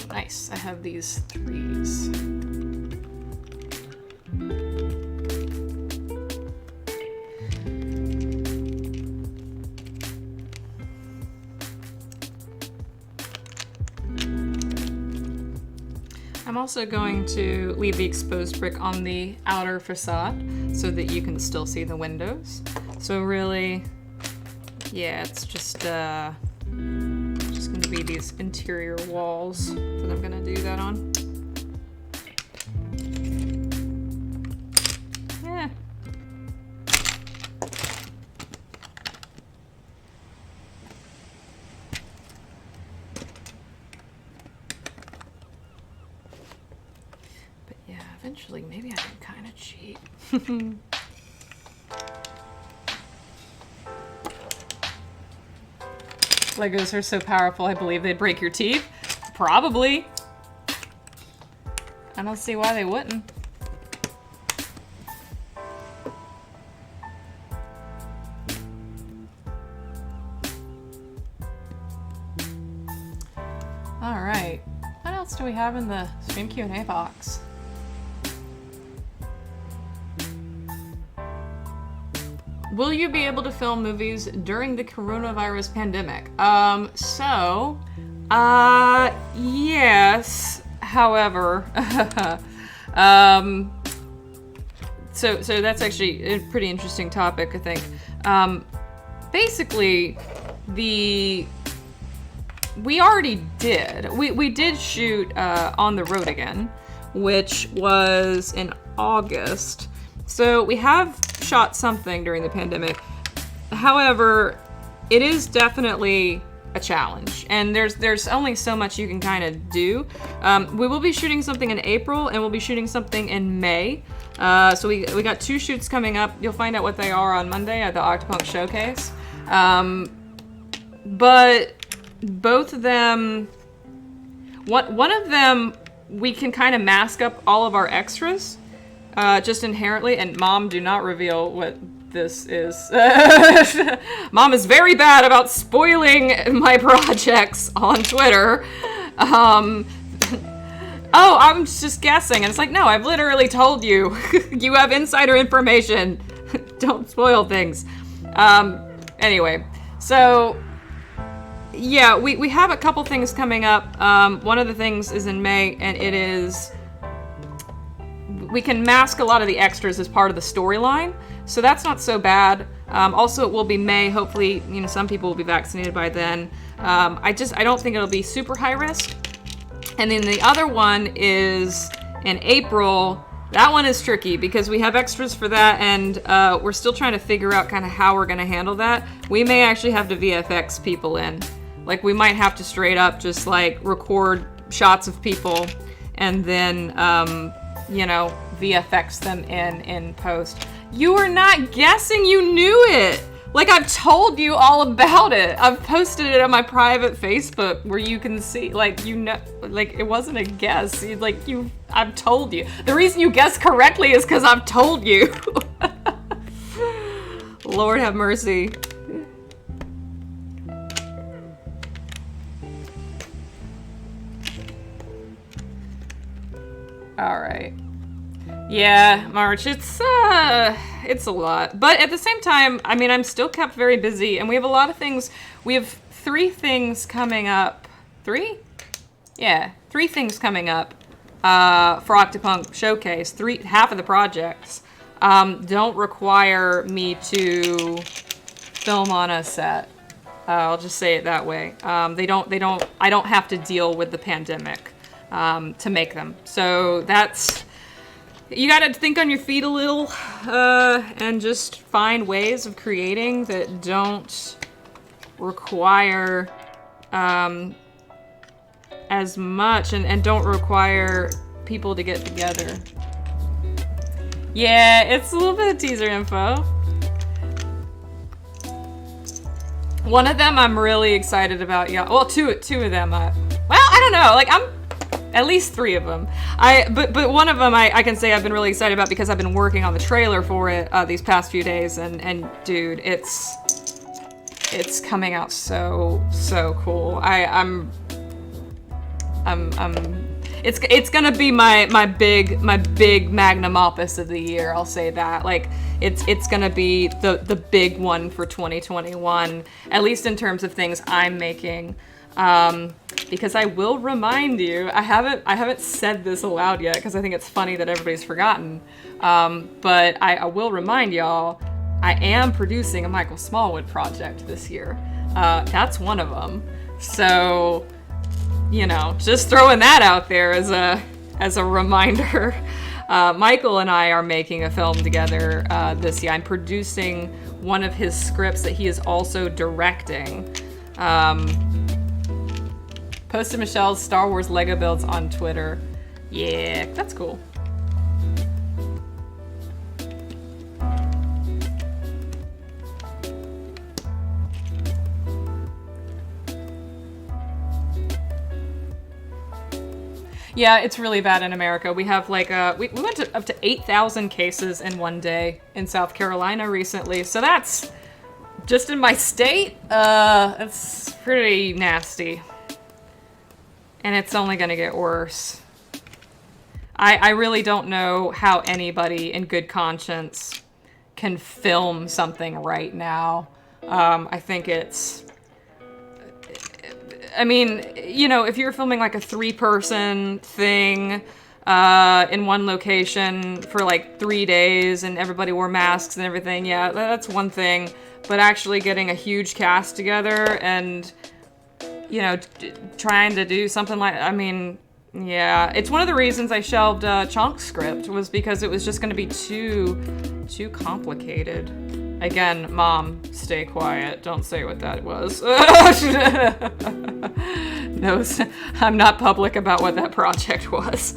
Nice, I have these 3s. I'm also going to leave the exposed brick on the outer facade so that you can still see the windows. So really, yeah, it's just gonna be these interior walls that I'm gonna do that on. Yeah. But yeah, eventually maybe I can kind of cheat. Legos are so powerful, I believe they'd break your teeth. Probably. I don't see why they wouldn't. All right. What else do we have in the stream Q&A box? Will you be able to film movies during the coronavirus pandemic? Yes. However, so that's actually a pretty interesting topic, I think. Basically, we already did. We did shoot On the Road Again, which was in August. So we have shot something during the pandemic. However, it is definitely a challenge, and there's only so much you can kind of do. We will be shooting something in April, and we'll be shooting something in May. So we got 2 shoots coming up. You'll find out what they are on Monday at the Octopunk showcase. But both of them, one of them, we can kind of mask up all of our extras, just inherently. And Mom, do not reveal what this is. Mom is very bad about spoiling my projects on Twitter. Oh, I'm just guessing. And it's like, no, I've literally told you. You have insider information. Don't spoil things. Anyway, so yeah, we have a couple things coming up. One of the things is in May, and it is, we can mask a lot of the extras as part of the storyline. So that's not so bad. Also, it will be May. Hopefully, you know, some people will be vaccinated by then. I don't think it'll be super high risk. And then the other one is in April. That one is tricky because we have extras for that, and we're still trying to figure out kind of how we're going to handle that. We may actually have to VFX people in. Like, we might have to straight up just, like, record shots of people and then, you know, VFX them in post. You were not guessing, you knew it! Like, I've told you all about it. I've posted it on my private Facebook where you can see, like, you know, like, it wasn't a guess. I've told you. The reason you guessed correctly is because I've told you. Lord have mercy. All right. Yeah, March, it's a lot. But at the same time, I mean, I'm still kept very busy, and we have a lot of things. We have 3 things coming up. 3? Yeah, 3 things coming up for Octopunk Showcase. Half of the projects don't require me to film on a set. I'll just say it that way. I don't have to deal with the pandemic to make them. So that's... You gotta think on your feet a little, and just find ways of creating that don't require as much and don't require people to get together. Yeah, it's a little bit of teaser info. One of them I'm really excited about, yeah. Well, two of them, well, I don't know, like, I'm at least 3 of them. But one of them I can say I've been really excited about because I've been working on the trailer for it these past few days, and dude, it's coming out so cool. It's gonna be my big magnum opus of the year. I'll say that. Like, it's gonna be the big one for 2021, at least in terms of things I'm making. Because I will remind you, I haven't said this aloud yet because I think it's funny that everybody's forgotten. But I will remind y'all, I am producing a Michael Smallwood project this year. That's one of them. So, you know, just throwing that out there as a reminder. Michael and I are making a film together this year. I'm producing one of his scripts that he is also directing. Posted Michelle's Star Wars Lego builds on Twitter. Yeah, that's cool. Yeah, it's really bad in America. We have like we went up to 8,000 cases in one day in South Carolina recently. So that's just in my state. It's pretty nasty. And it's only gonna get worse. I really don't know how anybody in good conscience can film something right now. I think it's... I mean, you know, if you're filming like a 3-person thing in one location for like 3 days and everybody wore masks and everything, yeah, that's one thing. But actually getting a huge cast together and you know, trying to do something like, I mean, yeah, it's one of the reasons I shelved Chunk's script, was because it was just going to be too complicated. Again, Mom, stay quiet. Don't say what that was. No, I'm not public about what that project was.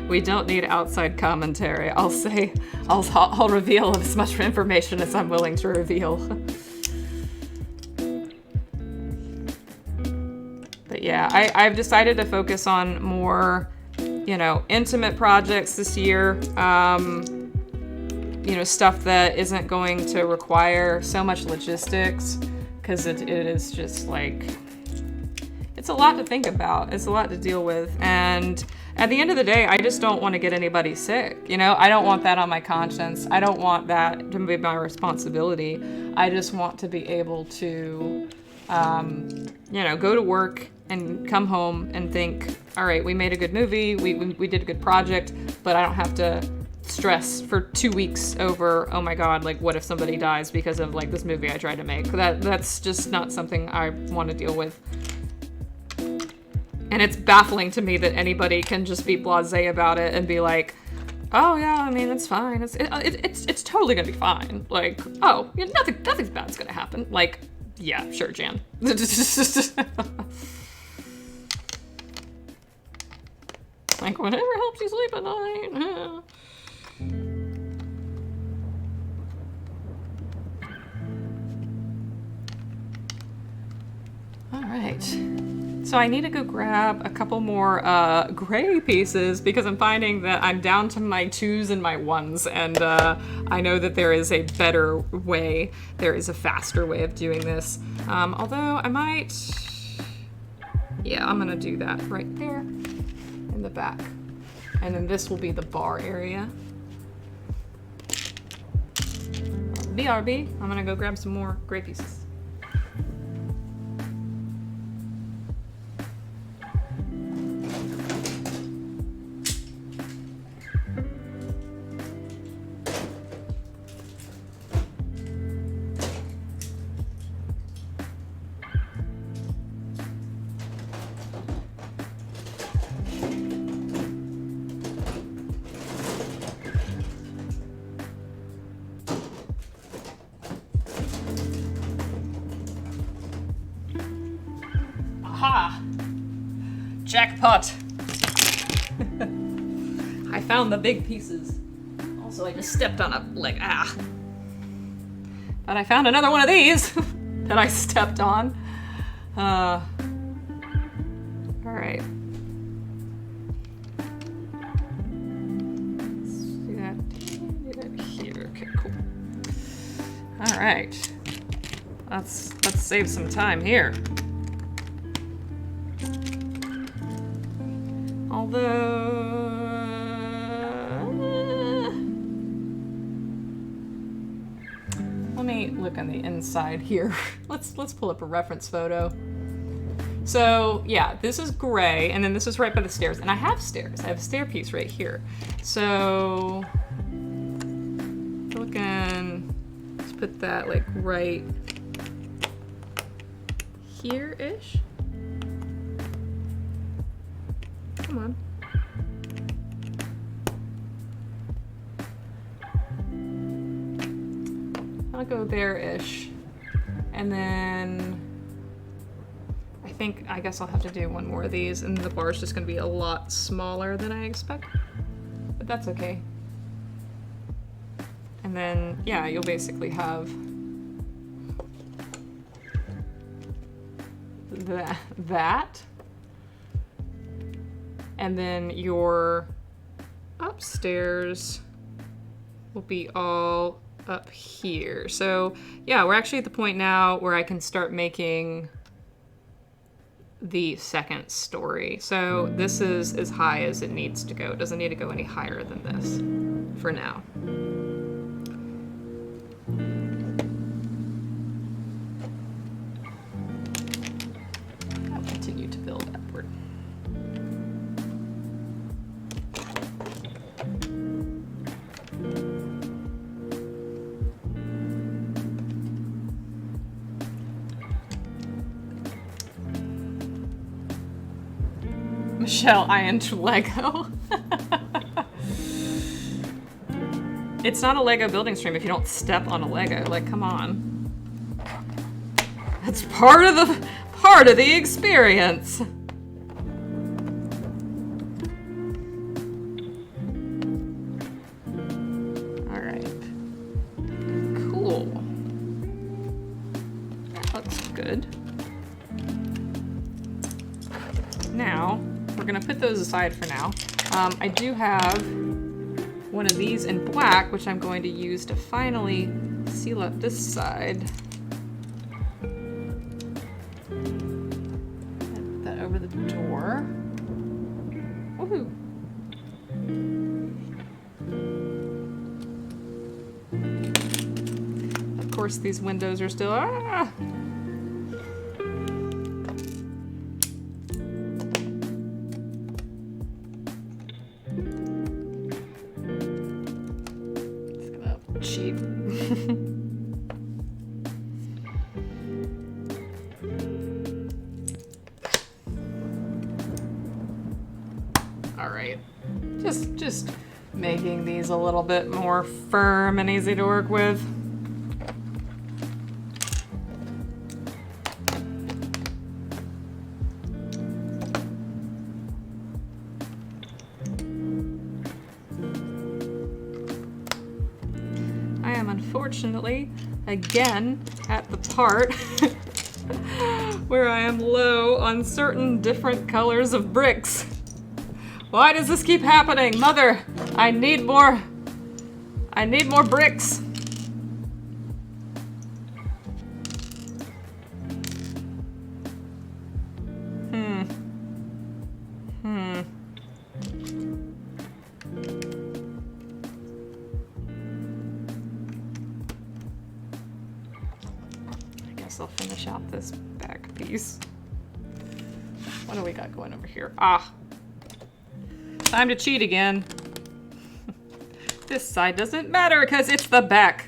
We don't need outside commentary. I'll reveal as much information as I'm willing to reveal. But yeah, I've decided to focus on more, you know, intimate projects this year. You know, stuff that isn't going to require so much logistics, because it is just like, it's a lot to think about. It's a lot to deal with. And at the end of the day, I just don't want to get anybody sick. You know, I don't want that on my conscience. I don't want that to be my responsibility. I just want to be able to, you know, go to work and come home and think, all right, we made a good movie. We did a good project, but I don't have to stress for 2 weeks over, oh my God, like what if somebody dies because of like this movie I tried to make? That's just not something I want to deal with. And it's baffling to me that anybody can just be blasé about it and be like, oh yeah, I mean, it's fine. It's totally gonna be fine. Like, oh, yeah, nothing's bad's gonna happen. Like, yeah, sure, Jan. Like, whatever helps you sleep at night. All right. So I need to go grab a couple more gray pieces, because I'm finding that I'm down to my 2s and my 1s, and I know that there is a better way. There is a faster way of doing this. Although I might, yeah, I'm gonna do that right there in the back. And then this will be the bar area. BRB, I'm gonna go grab some more gray pieces. Aha! Jackpot! I found the big pieces. Also, I just stepped on a, like, But I found another one of these that I stepped on. Alright. Let's do that here. Okay, cool. Alright. Let's save some time here. Although, let me look on the inside here. Let's pull up a reference photo. So yeah, this is gray, and then this is right by the stairs, and I have stairs. I have a stair piece right here. So looking, let's put that like right here-ish. Come on. I'll go there-ish. And then I guess I'll have to do one more of these, and the bar is just gonna be a lot smaller than I expect. But that's okay. And then, yeah, you'll basically have that. And then your upstairs will be all up here. So yeah, we're actually at the point now where I can start making the second story. So this is as high as it needs to go. It doesn't need to go any higher than this for now. I'll continue to build up. Shell inch Lego. It's not a Lego building stream if you don't step on a Lego. Like, come on. That's part of the experience. All right. Cool. That looks good. Now, we're gonna put those aside for now. I do have one of these in black, which I'm going to use to finally seal up this side. Put that over the door. Woohoo! Of course, these windows are still, cheap. All right, just making these a little bit more firm and easy to work with. Unfortunately, again, at the part where I am low on certain different colors of bricks. Why does this keep happening? Mother, I need more bricks. I'll finish out this back piece. What do we got going over here? Ah, time to cheat again. This side doesn't matter because it's the back.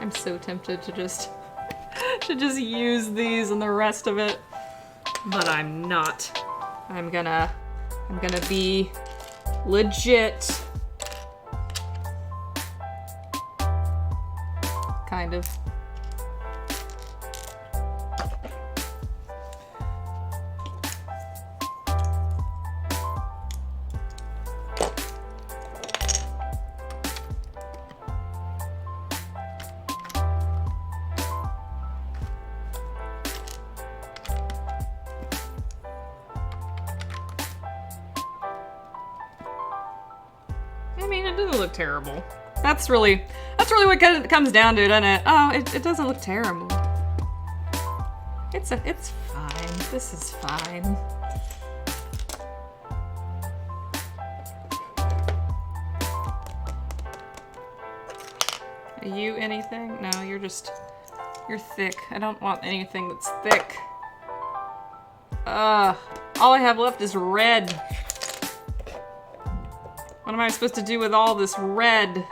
I'm so tempted to just use these and the rest of it, but I'm not. I'm gonna be legit. Kind of. I mean, it doesn't look terrible. That's really what it comes down to, doesn't it? Oh, it doesn't look terrible. It's fine. This is fine. Are you anything? No, you're thick. I don't want anything that's thick. All I have left is red. What am I supposed to do with all this red?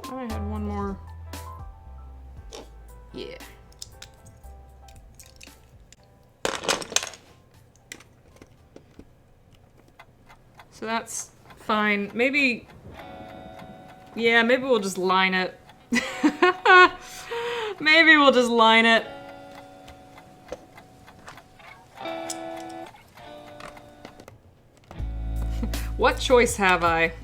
I had one more. Yeah. So that's fine. Maybe, yeah, maybe we'll just line it. Maybe we'll just line it. What choice have I?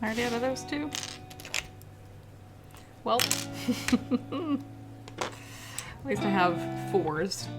Already out of those two? Well, at least I have 4s.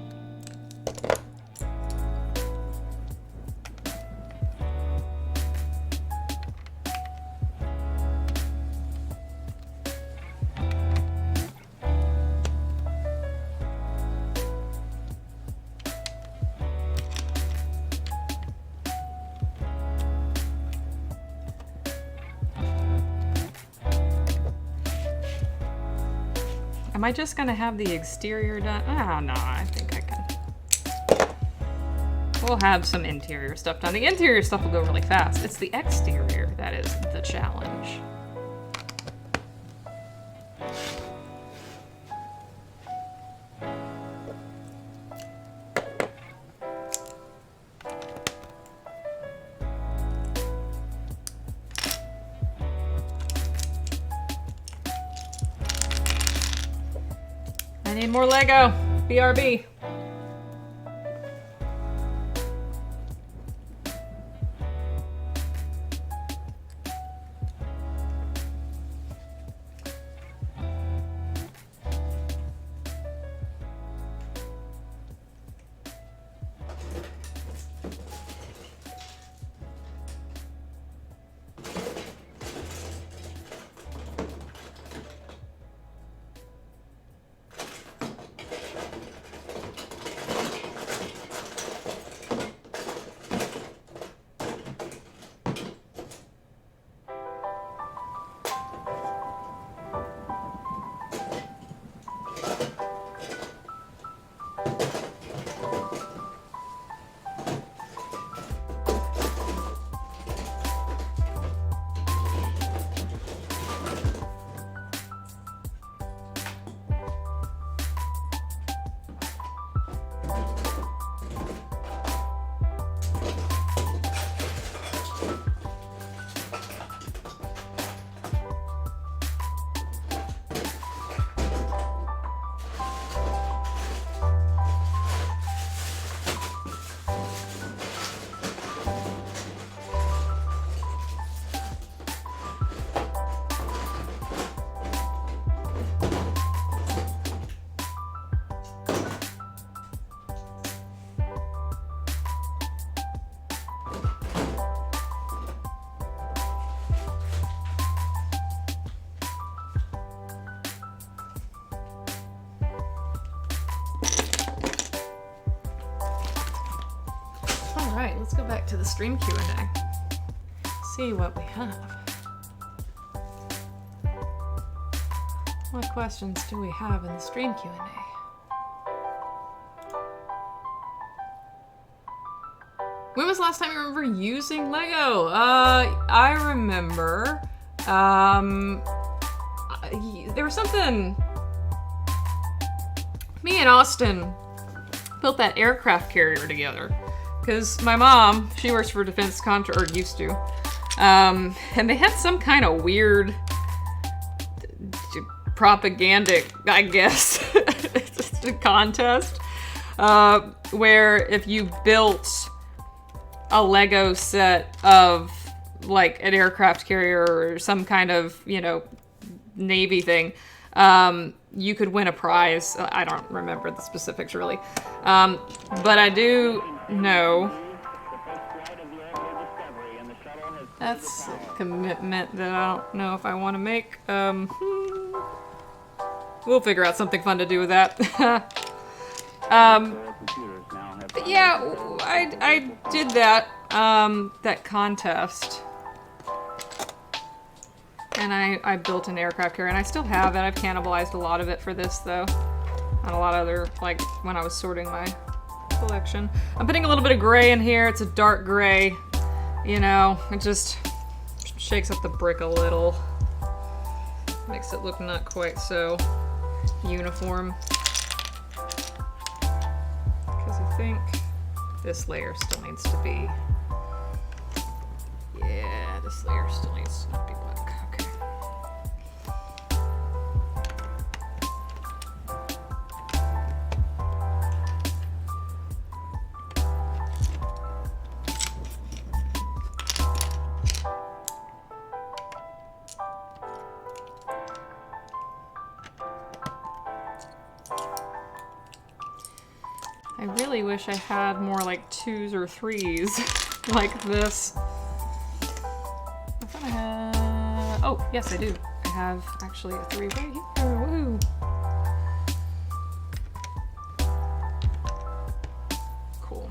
Am I just gonna have the exterior done? Oh, no, I think I can. We'll have some interior stuff done. The interior stuff will go really fast. It's the exterior that is the challenge. I need more Lego. BRB. Let's go back to the stream Q&A. See what we have. What questions do we have in the stream Q&A? When was the last time you remember using Lego? I remember. There was something. Me and Austin built that aircraft carrier together. Because my mom, she works for defense contractor, or used to, and they had some kind of weird propagandic, I guess, contest, where if you built a Lego set of like an aircraft carrier or some kind of, you know, Navy thing, you could win a prize. I don't remember the specifics really, but I do know that's a commitment that I don't know if I want to make. We'll figure out something fun to do with that. But yeah, I did that that contest. And I built an aircraft carrier, and I still have it. I've cannibalized a lot of it for this, though. And a lot of other, like, when I was sorting my collection. I'm putting a little bit of gray in here. It's a dark gray. You know, it just shakes up the brick a little. Makes it look not quite so uniform. Because I think this layer still needs to be... Yeah, this layer still needs to be black. Okay. I really wish I had more like 2s or 3s like this. I thought I had... Oh, yes I do. I have actually a 3 right here. Woo! Cool.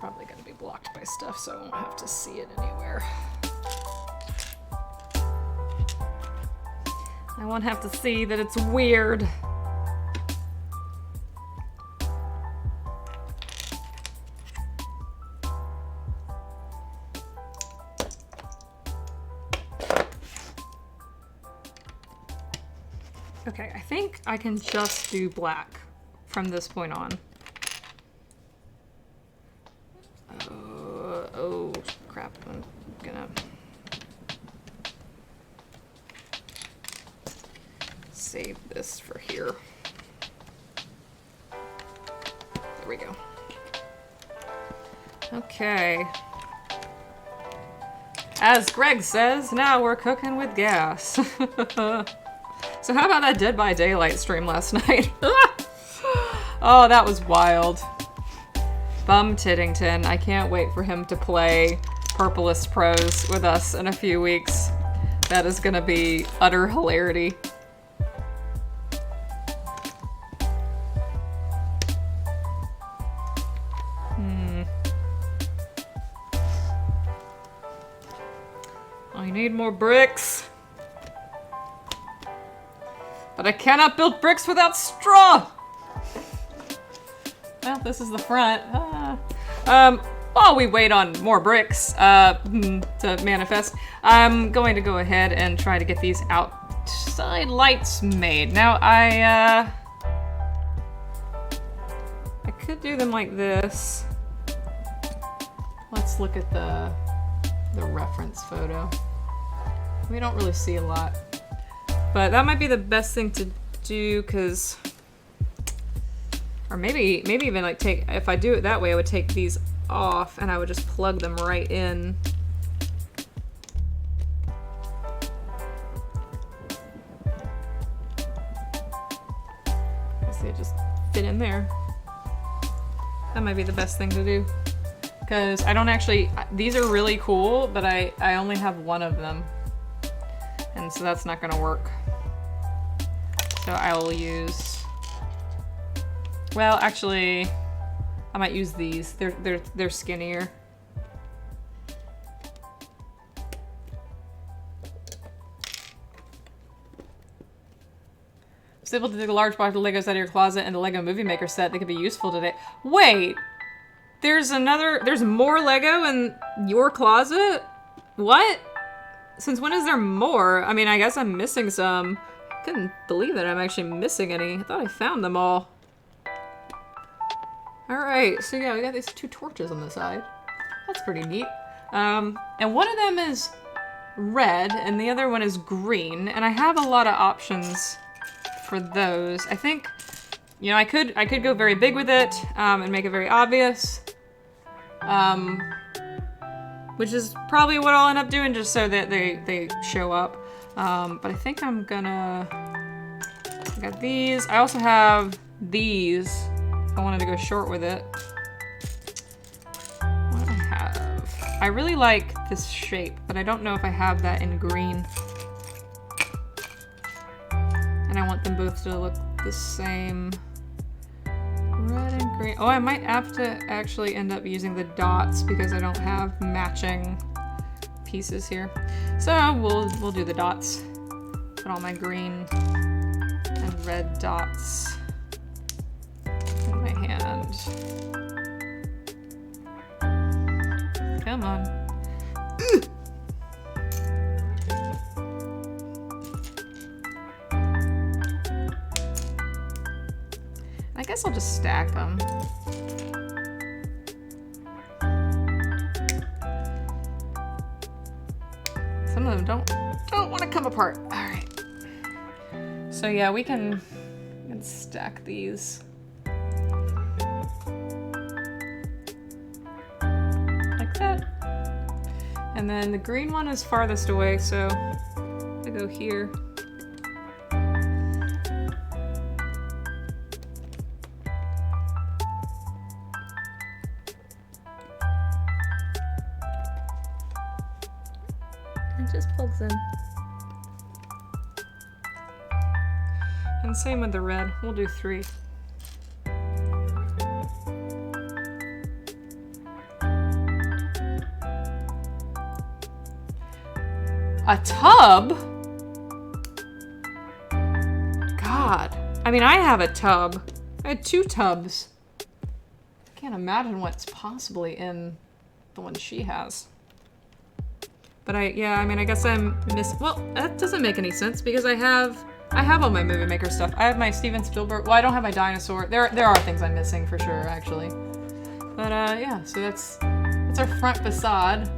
Probably going to be blocked by stuff, so I won't have to see it anywhere. I won't have to see that it's weird. Okay, I think I can just do black from this point on. Oh crap, I'm gonna save this for here. There we go. Okay. As Greg says, now we're cooking with gas. So how about that Dead by Daylight stream last night? Oh, that was wild. Bum Tiddington, I can't wait for him to play Purplest Pros with us in a few weeks. That is gonna be utter hilarity. I need more bricks. But I cannot build bricks without straw! Well, this is the front. While we wait on more bricks to manifest, I'm going to go ahead and try to get these outside lights made. Now, I could do them like this. Let's look at the reference photo. We don't really see a lot. But that might be the best thing to do, because... Or maybe even like if I do it that way, I would take these off and I would just plug them right in. They just fit in there. That might be the best thing to do. Because I don't actually, these are really cool, but I only have one of them. And so that's not gonna work. So I will use, well, actually, I might use these. They're skinnier. I was able to take a large box of Legos out of your closet and the Lego Movie Maker set that could be useful today. Wait, there's more Lego in your closet? What? Since when is there more? I mean, I guess I'm missing some. I couldn't believe that I'm actually missing any. I thought I found them all. Alright, so yeah, we got these 2 torches on the side. That's pretty neat. And one of them is red, and the other one is green, and I have a lot of options for those. I think, you know, I could go very big with it, and make it very obvious. Which is probably what I'll end up doing, just so that they show up. But I think I'm gonna... I got these. I also have these. I wanted to go short with it. What do I have? I really like this shape, but I don't know if I have that in green. And I want them both to look the same. Red and green. Oh, I might have to actually end up using the dots because I don't have matching pieces here. So we'll do the dots. Put all my green and red dots in my hand. Come on. I guess I'll just stack them. Some of them don't want to come apart. All right. So yeah, we can stack these like that. And then the green one is farthest away, so I go here. It just plugs in. And same with the red. We'll do 3. A tub? God. I mean, I have a tub. I had 2 tubs. I can't imagine what's possibly in the one she has. But yeah, I mean, I guess I'm well, that doesn't make any sense because I have all my Movie Maker stuff. I have my Steven Spielberg. Well, I don't have my dinosaur. There are things I'm missing for sure, actually. But yeah, so that's our front facade.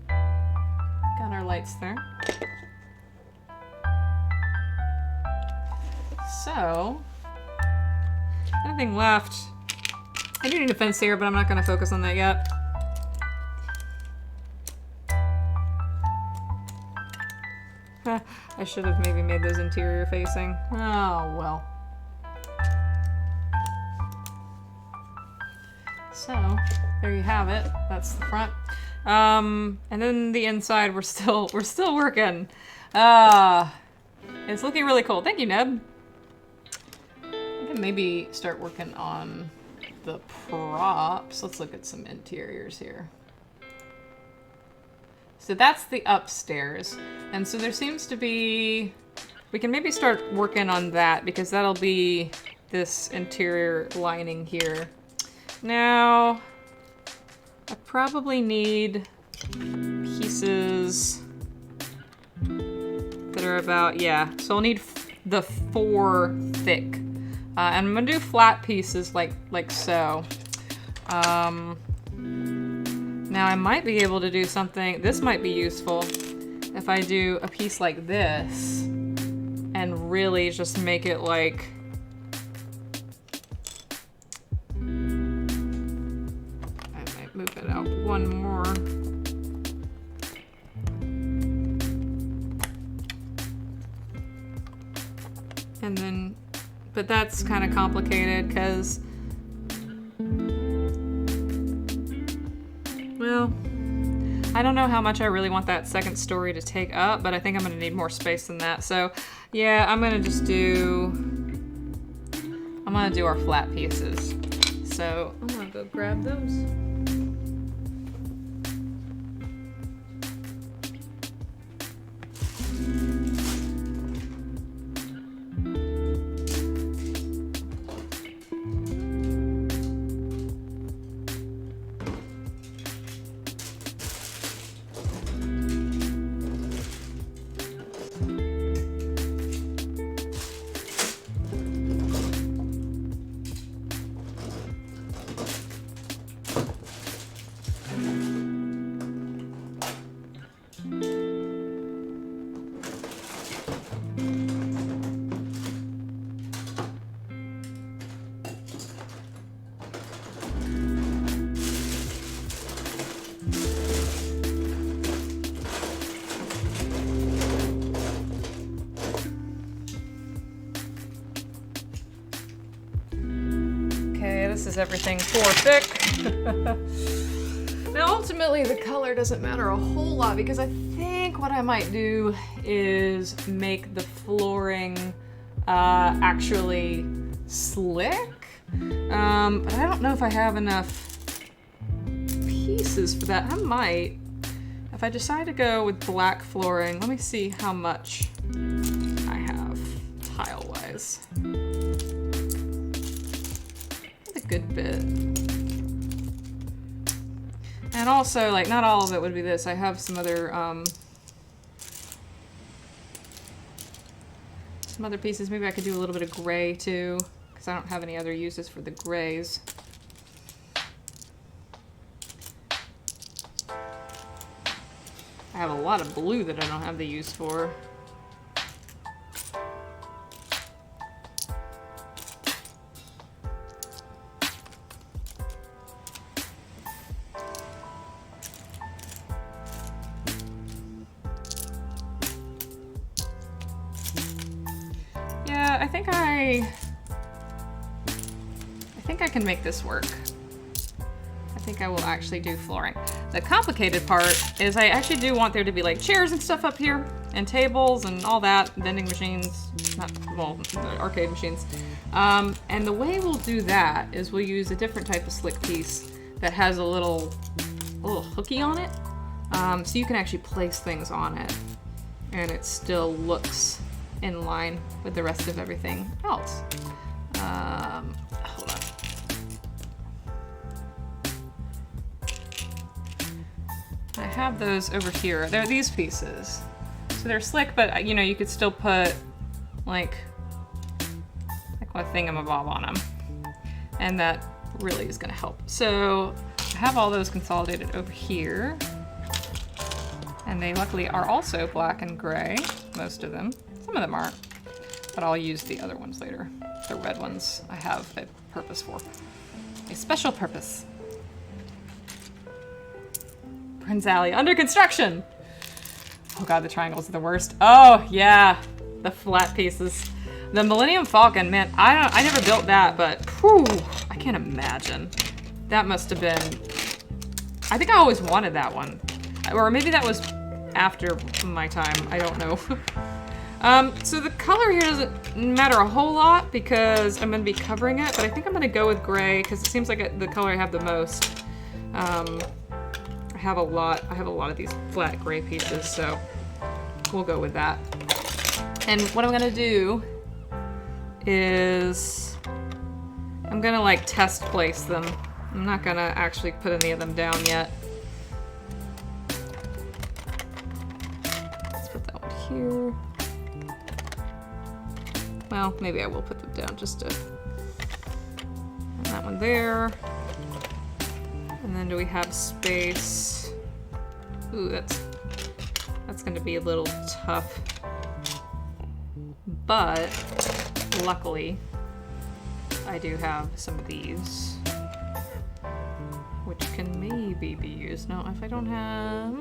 Got our lights there. So, anything left? I do need a fence here, but I'm not going to focus on that yet. I should have maybe made those interior facing. Oh, well. So, there you have it. That's the front. And then the inside, we're still working. It's looking really cool. Thank you, Neb. I can maybe start working on the props. Let's look at some interiors here. So that's the upstairs. And so there seems to be, we can maybe start working on that because that'll be this interior lining here. Now, I probably need pieces that are about, yeah. So I'll need the 4 thick. And I'm gonna do flat pieces like so. Now I might be able to do something, this might be useful, if I do a piece like this and really just make it like, I might move it out one more. And then, but that's kind of complicated because, well, I don't know how much I really want that second story to take up, but I think I'm gonna need more space than that. So yeah, I'm gonna do our flat pieces. So I'm gonna go grab those. This is everything 4 thick. Now ultimately the color doesn't matter a whole lot because I think what I might do is make the flooring actually slick. But I don't know if I have enough pieces for that. I might. If I decide to go with black flooring, let me see how much I have tile-wise. Good bit. And also, like, not all of it would be this. I have some other pieces. Maybe I could do a little bit of gray too, because I don't have any other uses for the grays. I have a lot of blue that I don't have the use for. Yeah, I think I can make this work. I think I will actually do flooring. The complicated part is I actually do want there to be like chairs and stuff up here, and tables and all that, vending machines, well, arcade machines. And the way we'll do that is we'll use a different type of slick piece that has a little hooky on it. So you can actually place things on it and it still looks in line with the rest of everything else. Hold on. I have those over here. They're these pieces. So they're slick, but you know, you could still put like a thingamabob on them. And that really is gonna help. So I have all those consolidated over here. And they luckily are also black and gray, most of them. Some of them aren't, but I'll use the other ones later. The red ones I have a purpose for. A special purpose. Prince Alley, under construction! Oh god, the triangles are the worst. Oh yeah, the flat pieces. The Millennium Falcon, man, I never built that, but whew, I can't imagine. That must have been, I think I always wanted that one. Or maybe that was after my time, I don't know. So the color here doesn't matter a whole lot because I'm gonna be covering it, but I think I'm gonna go with gray because it seems like the color I have the most. I have a lot of these flat gray pieces, so we'll go with that. And what I'm gonna do is I'm gonna like test place them. I'm not gonna actually put any of them down yet. Let's put that one here. Well, maybe I will put them down just to, and that one there. And then do we have space? Ooh, that's gonna be a little tough. But luckily, I do have some of these, which can maybe be used. Now, if I don't have,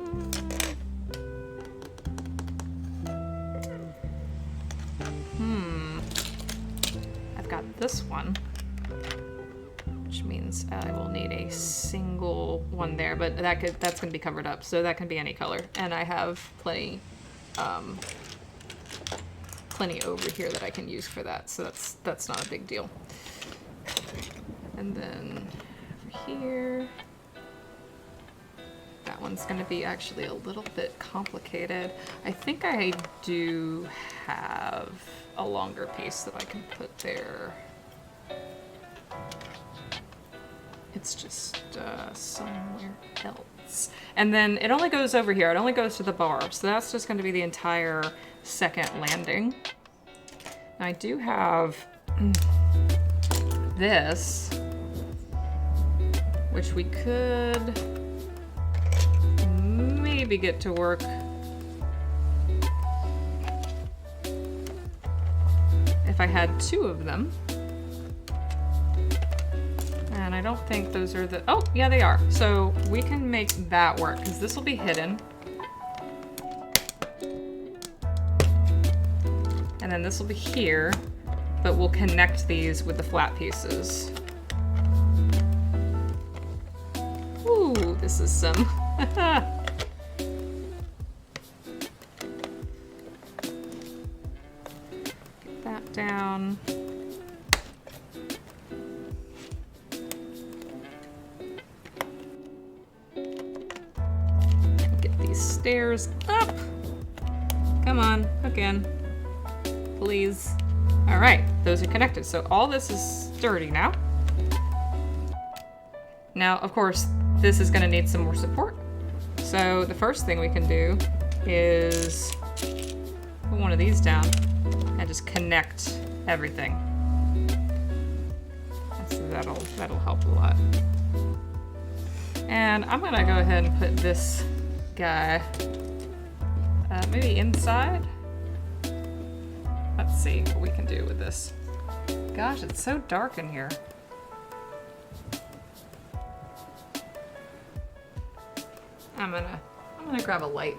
I've got this one, which means I will need a single one there, but that's gonna be covered up, so that can be any color. And I have plenty over here that I can use for that, so that's not a big deal. And then over here, that one's gonna be actually a little bit complicated. I think I do have a longer piece that I can put there. It's just somewhere else. And then it only goes over here. It only goes to the bar. So that's just going to be the entire second landing. Now I do have this, which we could maybe get to work. If I had two of them. And I don't think those are the, oh, yeah, they are. So we can make that work because this will be hidden. And then this will be here, but we'll connect these with the flat pieces. Ooh, this is some. Get that down. Stairs up. Come on, again, please. All right, those are connected. So all this is sturdy now. Now, of course, this is gonna need some more support. So the first thing we can do is put one of these down and just connect everything. So that'll help a lot. And I'm gonna go ahead and put this guy Maybe inside? Let's see what we can do with this. Gosh, it's so dark in here. I'm gonna grab a light.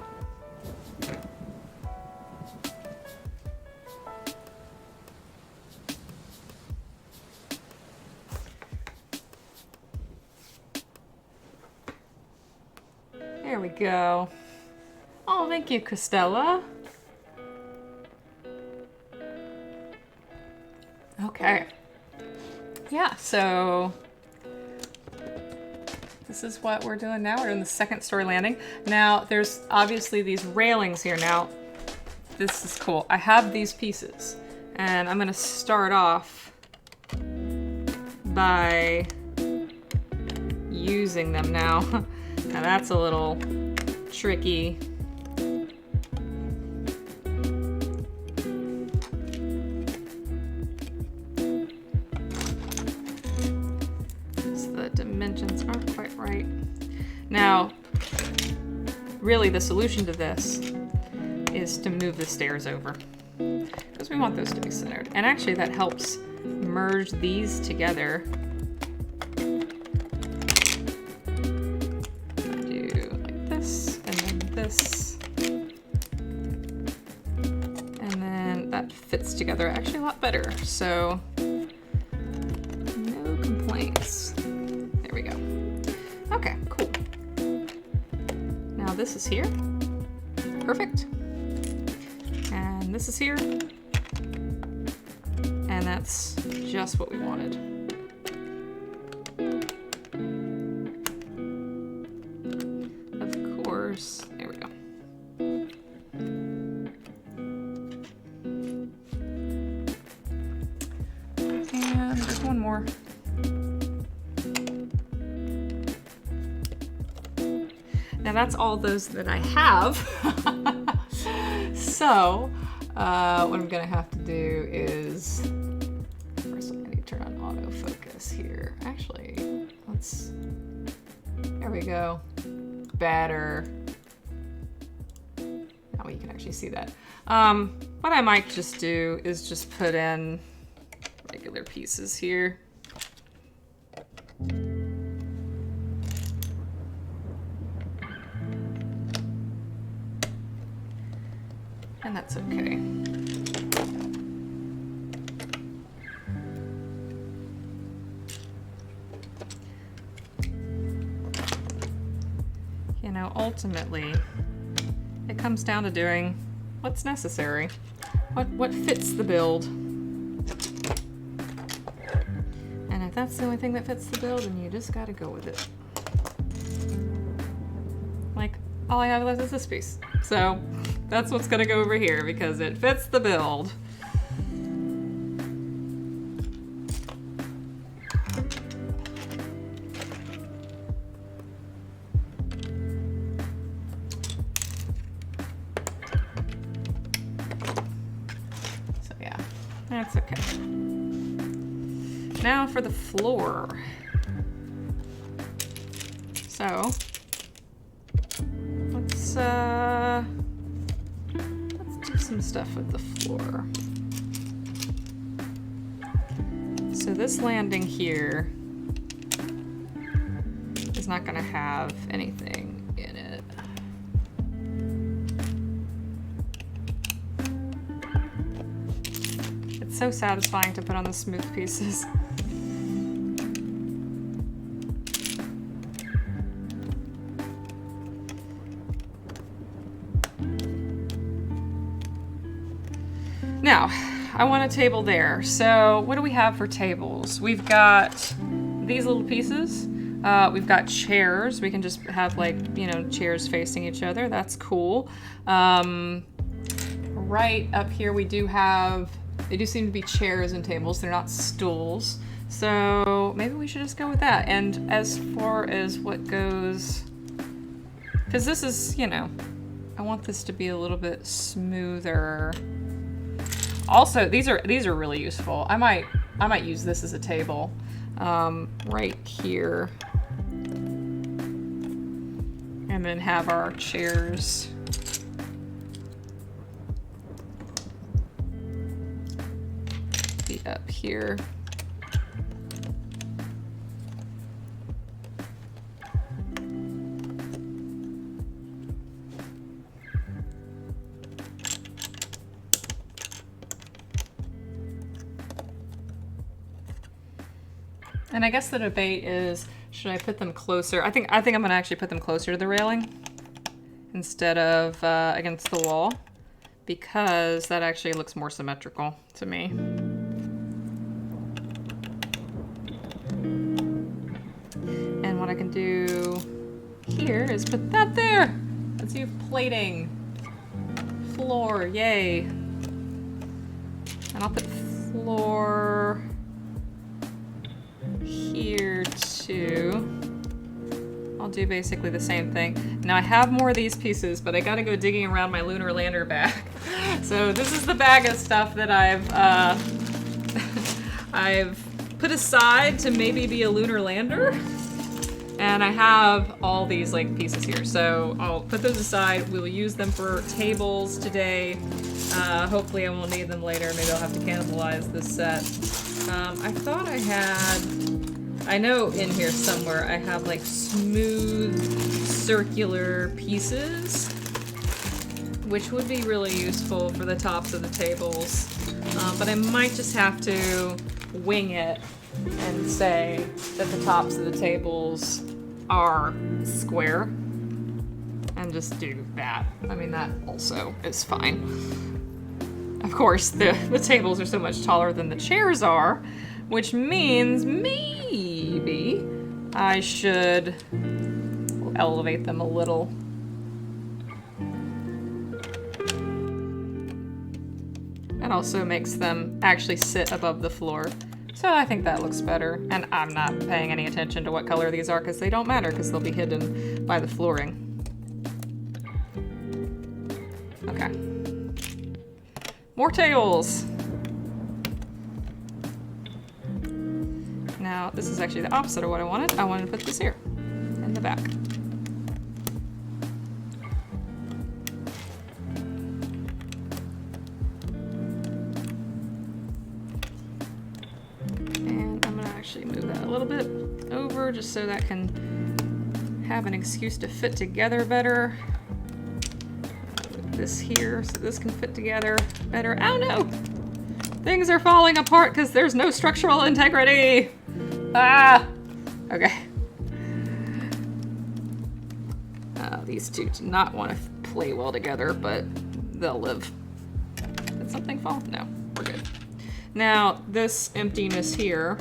There we go. Oh, thank you, Christella. Okay. Yeah, so this is what we're doing now. We're in the second story landing. Now, there's obviously these railings here. Now, this is cool. I have these pieces, and I'm gonna start off by using them now. Now that's a little tricky. So the dimensions aren't quite right. Now, really the solution to this is to move the stairs over, because we want those to be centered. And actually that helps merge these together. And then that fits together actually a lot better. So no complaints. There we go. Okay, cool. Now this is here. Perfect. And this is here. And that's just what we wanted. Of course. There we go. And there's one more. Now that's all those that I have. So what I'm gonna have to do is, first I need to turn on autofocus here. Actually, there we go. Better. Now you can actually see that. What I might just do is just put in regular pieces here. And that's okay. You know, ultimately, it comes down to doing what's necessary, what fits the build. And if that's the only thing that fits the build, then you just gotta go with it. Like, all I have left is this piece. So that's what's gonna go over here because it fits the build. So yeah, that's okay. Now for the floor. So let's do some stuff with the floor. So this landing here is not going to have anything in it. It's so satisfying to put on the smooth pieces. Now, I want a table there. So what do we have for tables? We've got these little pieces. We've got chairs. We can just have like, you know, chairs facing each other. That's cool. Right up here we do have, they do seem to be chairs and tables. They're not stools. So maybe we should just go with that. And as far as what goes, because this is, you know, I want this to be a little bit smoother. Also, these are really useful. I might use this as a table right here, and then have our chairs up here. And I guess the debate is, should I put them closer? I think I'm gonna actually put them closer to the railing instead of against the wall, because that actually looks more symmetrical to me. And what I can do here is put that there. Let's do plating. Floor, yay. And I'll put floor here too. I'll do basically the same thing. Now I have more of these pieces, but I gotta go digging around my lunar lander bag. So this is the bag of stuff that I've put aside to maybe be a lunar lander. And I have all these like pieces here. So I'll put those aside. We'll use them for tables today. Hopefully I won't need them later. Maybe I'll have to cannibalize this set. I thought I had, I know in here somewhere I have like smooth circular pieces, which would be really useful for the tops of the tables. But I might just have to wing it and say that the tops of the tables are square and just do that. I mean, that also is fine. Of course, the tables are so much taller than the chairs are, which means maybe I should elevate them a little. That also makes them actually sit above the floor. So I think that looks better. And I'm not paying any attention to what color these are because they don't matter because they'll be hidden by the flooring. Okay. More tails! Now, this is actually the opposite of what I wanted. I wanted to put this here, in the back. And I'm gonna actually move that a little bit over just so that can have an excuse to fit together better. This here so this can fit together better. Oh no! Things are falling apart because there's no structural integrity! Ah! Okay. These two do not want to play well together, but they'll live. Did something fall? No, we're good. Now, this emptiness here,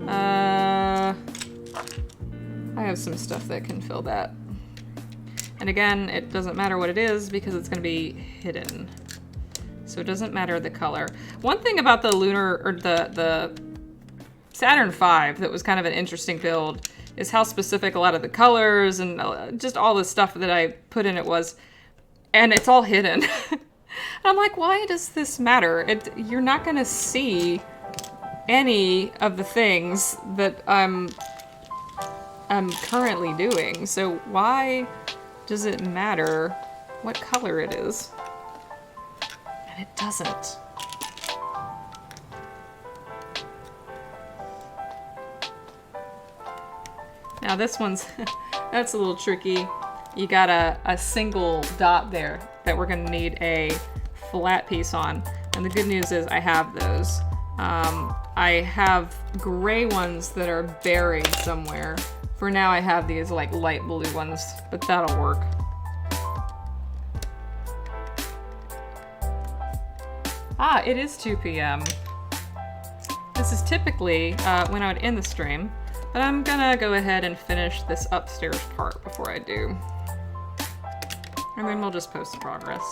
I have some stuff that can fill that. And again, it doesn't matter what it is because it's going to be hidden. So it doesn't matter the color. One thing about the lunar, or the Saturn V that was kind of an interesting build is how specific a lot of the colors and just all the stuff that I put in it was. And it's all hidden. And I'm like, why does this matter? You're not going to see any of the things that I'm currently doing. So why does it matter what color it is? And it doesn't. Now this one's, that's a little tricky. You got a single dot there that we're gonna need a flat piece on. And the good news is I have those. I have gray ones that are buried somewhere. For now I have these like light blue ones, but that'll work. Ah, it is 2 p.m. This is typically when I would end the stream, but I'm gonna go ahead and finish this upstairs part before I do. And then we'll just post the progress.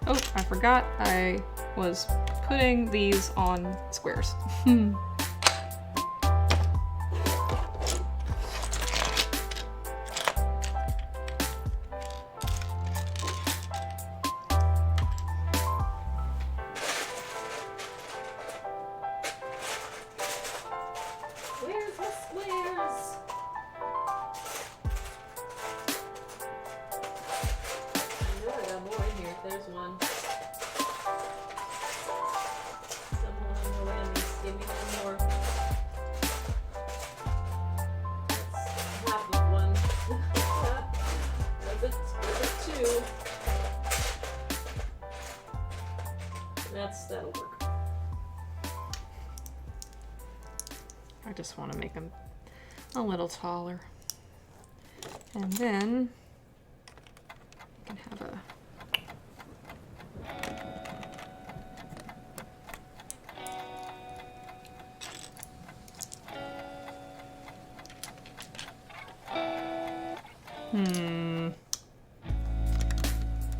Oh, I forgot I was putting these on squares. 2. That'll work. I just want to make them a little taller. And then I can have a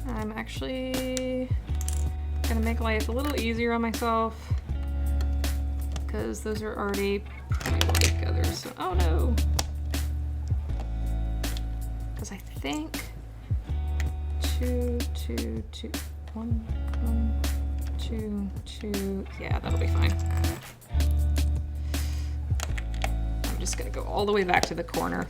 I'm actually gonna make life a little easier on myself because those are already pretty well together. So, oh no. Because I think 2, 2, 2, 1, 1, 2, 2. Yeah, that'll be fine. I'm just gonna go all the way back to the corner.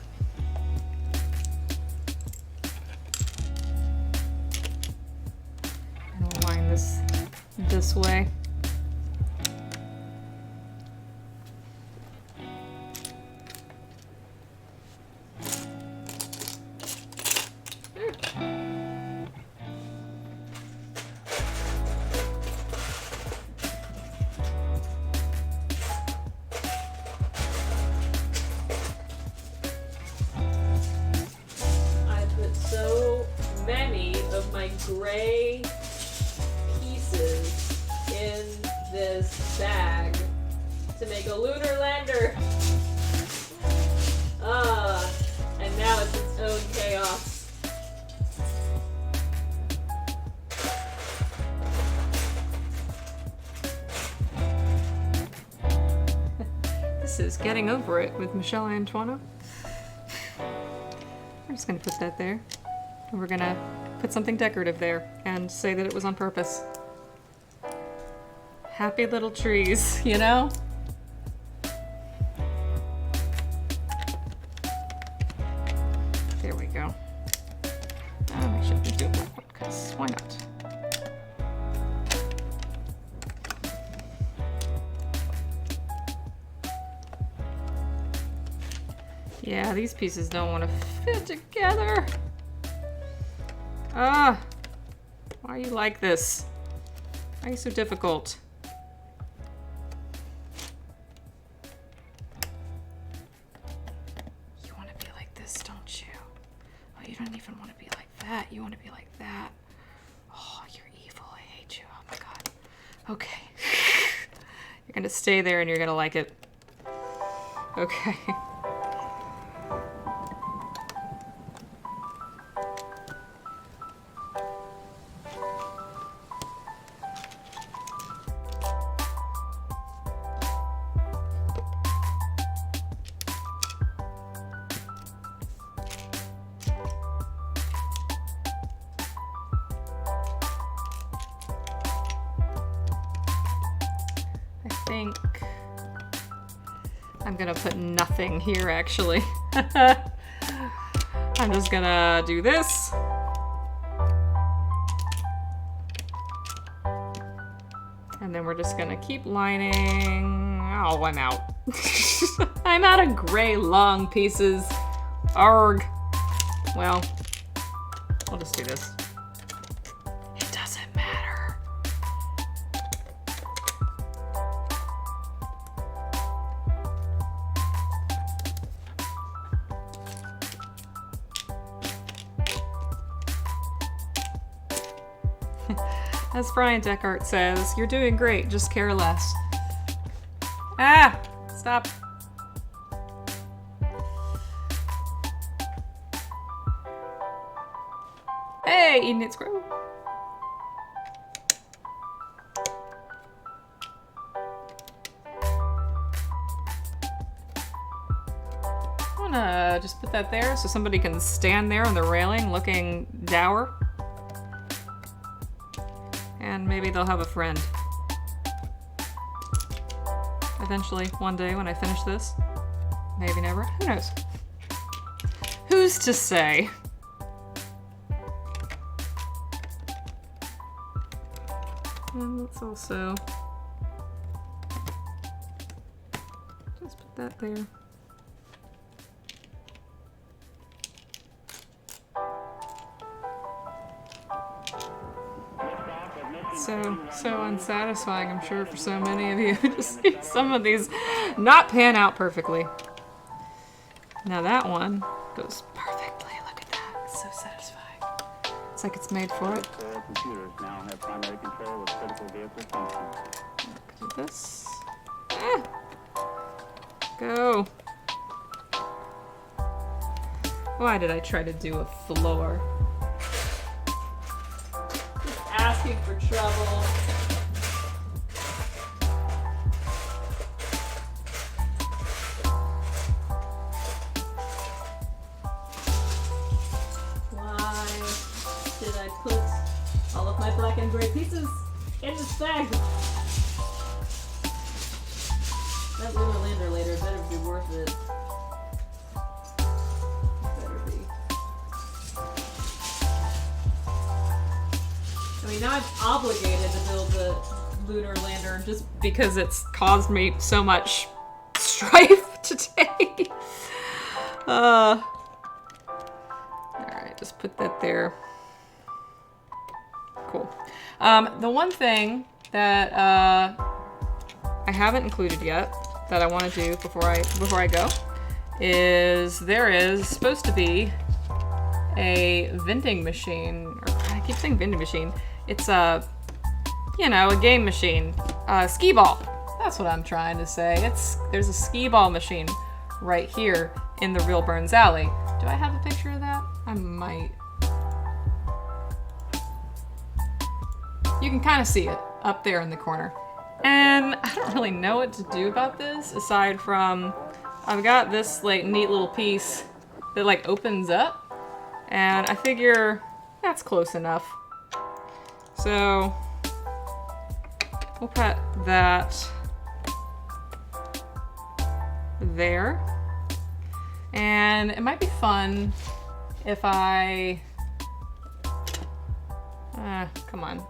This way. I put so many of my gray pieces in this bag to make a lunar lander. And now it's its own chaos. This is Getting Over It with Michelle Antoine. We're just gonna put that there. And we're gonna put something decorative there and say that it was on purpose. Happy little trees, you know? There we go. I shouldn't do it because why not? Yeah, these pieces don't want to fit together. Why are you like this? Why are you so difficult? You want to be like that. Oh, you're evil. I hate you. Oh my god. Okay. You're gonna stay there and you're gonna like it. Okay. I'm gonna put nothing here actually. I'm just gonna do this. And then we're just gonna keep lining. Oh, I'm out. I'm out of gray long pieces. Arg. Well, I'll just do this. It doesn't matter. As Brian Deckard says, you're doing great, just care less. Ah! Stop. Hey, eating its crow. I wanna just put that there so somebody can stand there on the railing looking dour. And maybe they'll have a friend. Eventually, one day when I finish this. Maybe never. Who knows? Who's to say? And let's also just put that there. so unsatisfying, I'm sure, for so many of you to see some of these not pan out perfectly. Now that one goes perfectly. Look at that. It's so satisfying. It's like it's made for it. Computers now have primary control of critical vehicle functions. Look at this. Go. Why did I try to do a floor? Just asking for trouble. Why did I put all of my black and gray pieces in this bag? That lunar lander later better be worth it. Better be. I mean, now I'm obligated to build the lunar lander just because it's caused me so much strife today. Alright, just put that there. Cool. The one thing that I haven't included yet that I want to do before I go is there is supposed to be a vending machine, or I keep saying vending machine. It's a, you know, a game machine, skee ball. That's what I'm trying to say. There's a skee ball machine right here in the Real Burns Alley. Do I have a picture of that? I might. You can kind of see it up there in the corner. And I don't really know what to do about this aside from I've got this like neat little piece that like opens up, and I figure that's close enough. So we'll put that there. And it might be fun if I come on,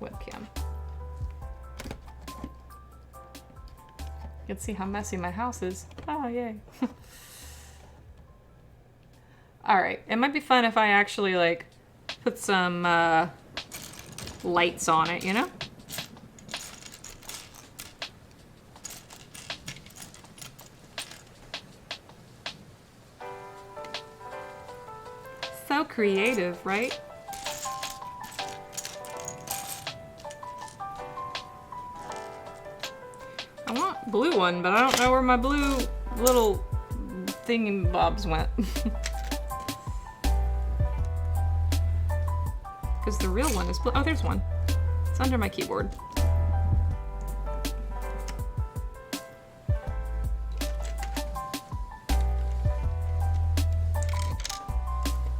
webcam. You can see how messy my house is. Oh, yay. Alright, it might be fun if I actually, like, put some lights on it, you know? So creative, right? I want blue one, but I don't know where my blue little thingy-bobs went. Because the real one is blue. Oh, there's one. It's under my keyboard.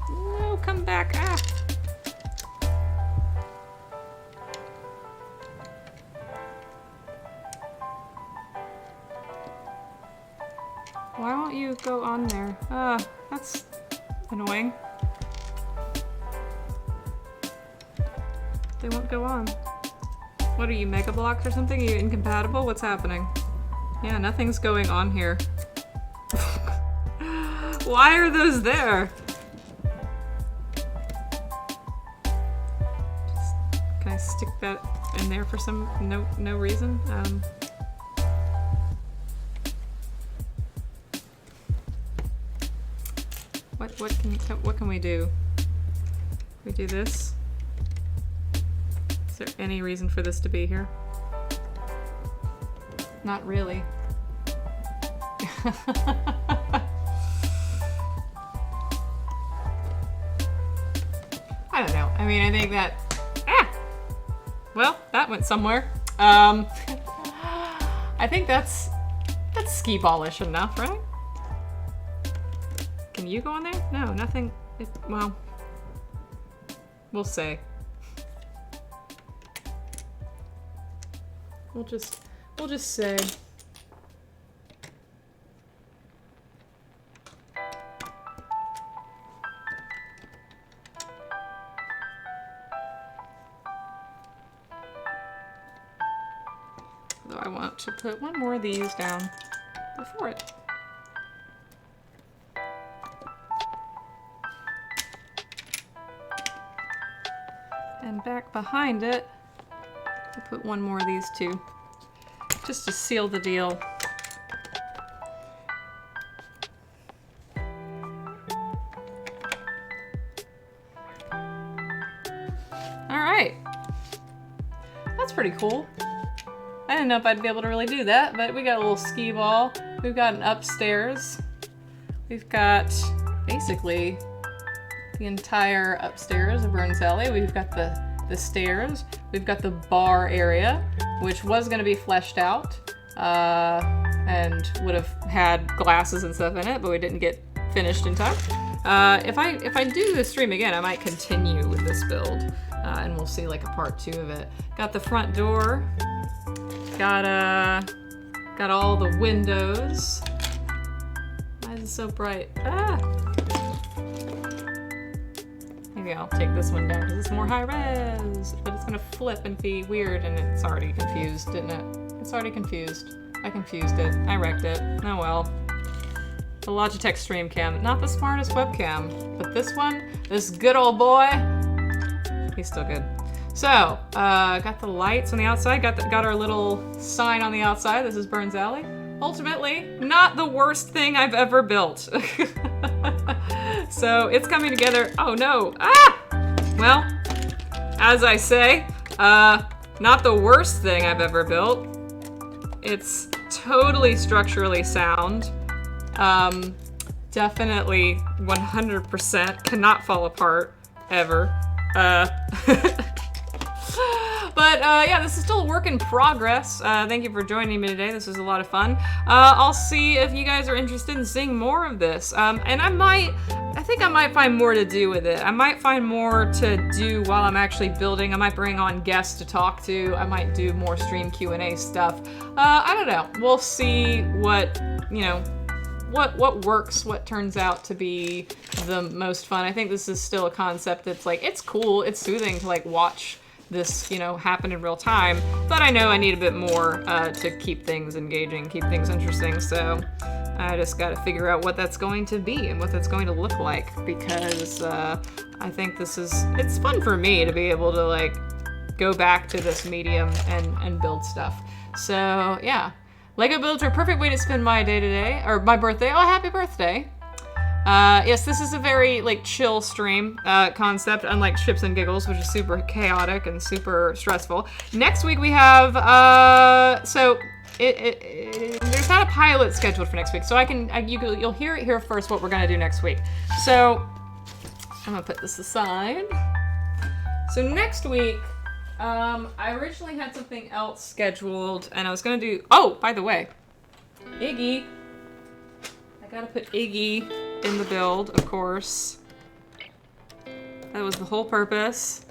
No, come back. Ah. Why won't you go on there? That's annoying. They won't go on. What are you, Mega Bloks or something? Are you incompatible? What's happening? Yeah, nothing's going on here. Why are those there? Can I stick that in there for some no reason? What can we do? We do this? Is there any reason for this to be here? Not really. I don't know. I mean, I think that... Well, that went somewhere. I think that's skee ballish enough, right? Can you go on there? No, nothing. Well, we'll say. We'll just say. Although I want to put one more of these down before it. And back behind it, I'll put one more of these too, just to seal the deal. All right, that's pretty cool. I didn't know if I'd be able to really do that, but we got a little skee ball. We've got an upstairs. We've got basically the entire upstairs of Burns Alley. We've got the stairs. We've got the bar area, which was going to be fleshed out and would have had glasses and stuff in it, but we didn't get finished in time. If I do the stream again, I might continue with this build, and we'll see like a part 2 of it. Got the front door. Got all the windows. Why is it so bright? Ah! Maybe I'll take this one down because it's more high res, but it's gonna flip and be weird, and it's already confused, didn't it? It's already confused. I confused it. I wrecked it. Oh well. The Logitech Stream Cam, not the smartest webcam, but this one, this good old boy, he's still good. So, got the lights on the outside, got our little sign on the outside. This is Burns Alley. Ultimately, not the worst thing I've ever built. So it's coming together. Oh no, ah! Well, as I say, not the worst thing I've ever built. It's totally structurally sound. Definitely 100% cannot fall apart, ever. But yeah, this is still a work in progress. Thank you for joining me today. This was a lot of fun. I'll see if you guys are interested in seeing more of this. And I think I might find more to do with it. I might find more to do while I'm actually building. I might bring on guests to talk to. I might do more stream Q&A stuff. I don't know. We'll see what, you know, what works, what turns out to be the most fun. I think this is still a concept that's like, it's cool, it's soothing to like watch this, you know, happen in real time, but I know I need a bit more to keep things engaging, keep things interesting, so I just gotta figure out what that's going to be and what that's going to look like, because I think it's fun for me to be able to like go back to this medium and build stuff. So yeah, Lego builds are a perfect way to spend my day today, or my birthday. Oh, happy birthday. Yes, this is a very like chill stream concept, unlike Ships and Giggles, which is super chaotic and super stressful. Next week we have there's not a pilot scheduled for next week, so you'll hear it here first what we're gonna do next week. So I'm gonna put this aside. So next week, I originally had something else scheduled, and I was gonna do. Oh, by the way, Iggy. I gotta put Iggy in the build, of course. That was the whole purpose.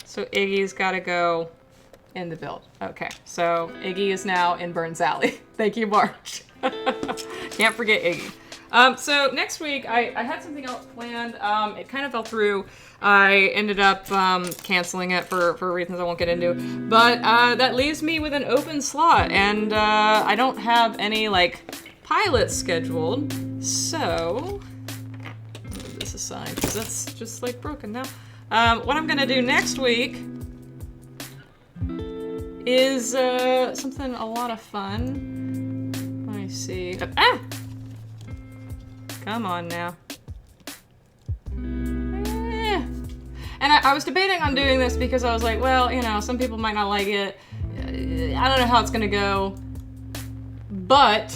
So Iggy's gotta go in the build. Okay, so Iggy is now in Burns Alley. Thank you, March. Can't forget Iggy. So next week, I had something else planned. It kind of fell through. I ended up canceling it for reasons I won't get into. But that leaves me with an open slot, and I don't have any like pilots scheduled. So move this aside because that's just like broken now. What I'm gonna do next week is something a lot of fun. Let me see. Ah! Come on now. And I was debating on doing this because I was like, well, you know, some people might not like it. I don't know how it's gonna go. But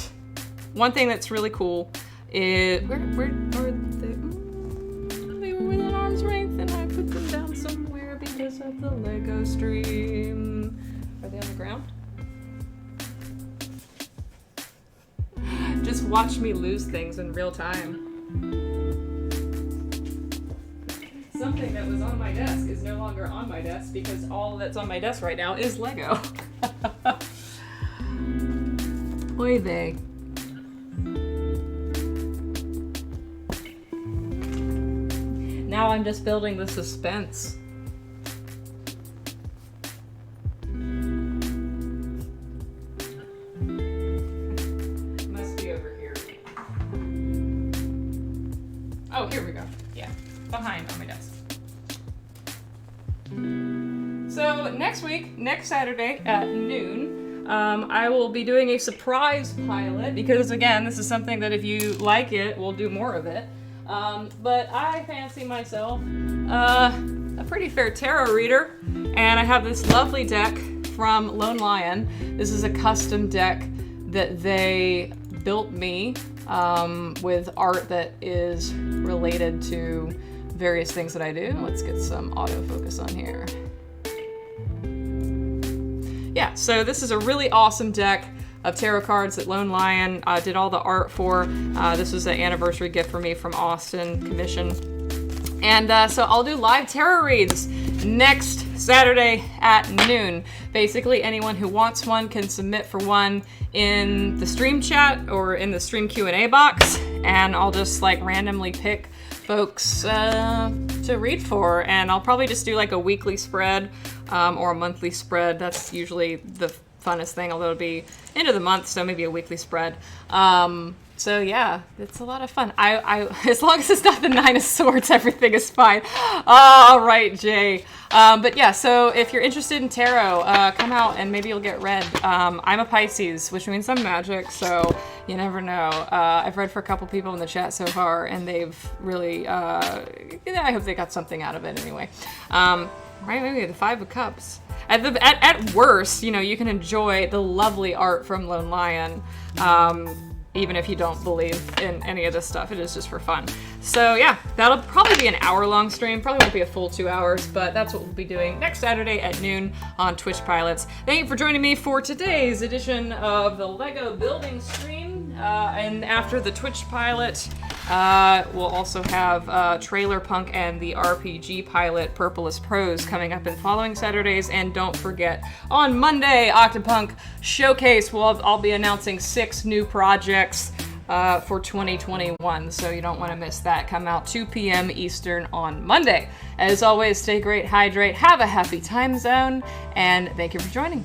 one thing that's really cool is where are they? They were within arm's length, and I put them down somewhere because of the Lego stream. Are they on the ground? Just watch me lose things in real time. Something that was on my desk is no longer on my desk because all that's on my desk right now is Lego. Oy vey. Now I'm just building the suspense. Must be over here. Oh, here we go. Yeah, behind on my desk. So next week, next Saturday at noon, I will be doing a surprise pilot because, again, this is something that if you like it, we'll do more of it. But I fancy myself a pretty fair tarot reader, and I have this lovely deck from Lone Lion. This is a custom deck that they built me with art that is related to various things that I do. Let's get some autofocus on here. Yeah, so this is a really awesome deck of tarot cards that Lone Lion did all the art for. This was an anniversary gift for me from Austin, commission. And so I'll do live tarot reads next Saturday at noon. Basically, anyone who wants one can submit for one in the stream chat or in the stream Q&A box, and I'll just like randomly pick folks to read for, and I'll probably just do like a weekly spread or a monthly spread. That's usually the funnest thing, although it'll be end of the month, so maybe a weekly spread. So yeah, it's a lot of fun. I as long as it's not the Nine of Swords, everything is fine. All right, Jay. But yeah, so if you're interested in tarot, come out and maybe you'll get read. I'm a Pisces, which means I'm magic, so you never know. I've read for a couple people in the chat so far, and they've really, I hope they got something out of it anyway. Right, maybe the Five of Cups. At worst, you know, you can enjoy the lovely art from Lone Lion, even if you don't believe in any of this stuff. It is just for fun. So yeah, that'll probably be an hour-long stream. Probably won't be a full 2 hours, but that's what we'll be doing next Saturday at noon on Twitch Pilots. Thank you for joining me for today's edition of the Lego building stream. And after the Twitch pilot, we'll also have Trailer Punk and the RPG pilot Purplest Prose coming up in following Saturdays. And don't forget, on Monday, Octopunk Showcase, I'll be announcing 6 new projects for 2021, so you don't want to miss that. Come out 2 p.m. Eastern on Monday. As always, stay great, hydrate, have a happy time zone, and thank you for joining.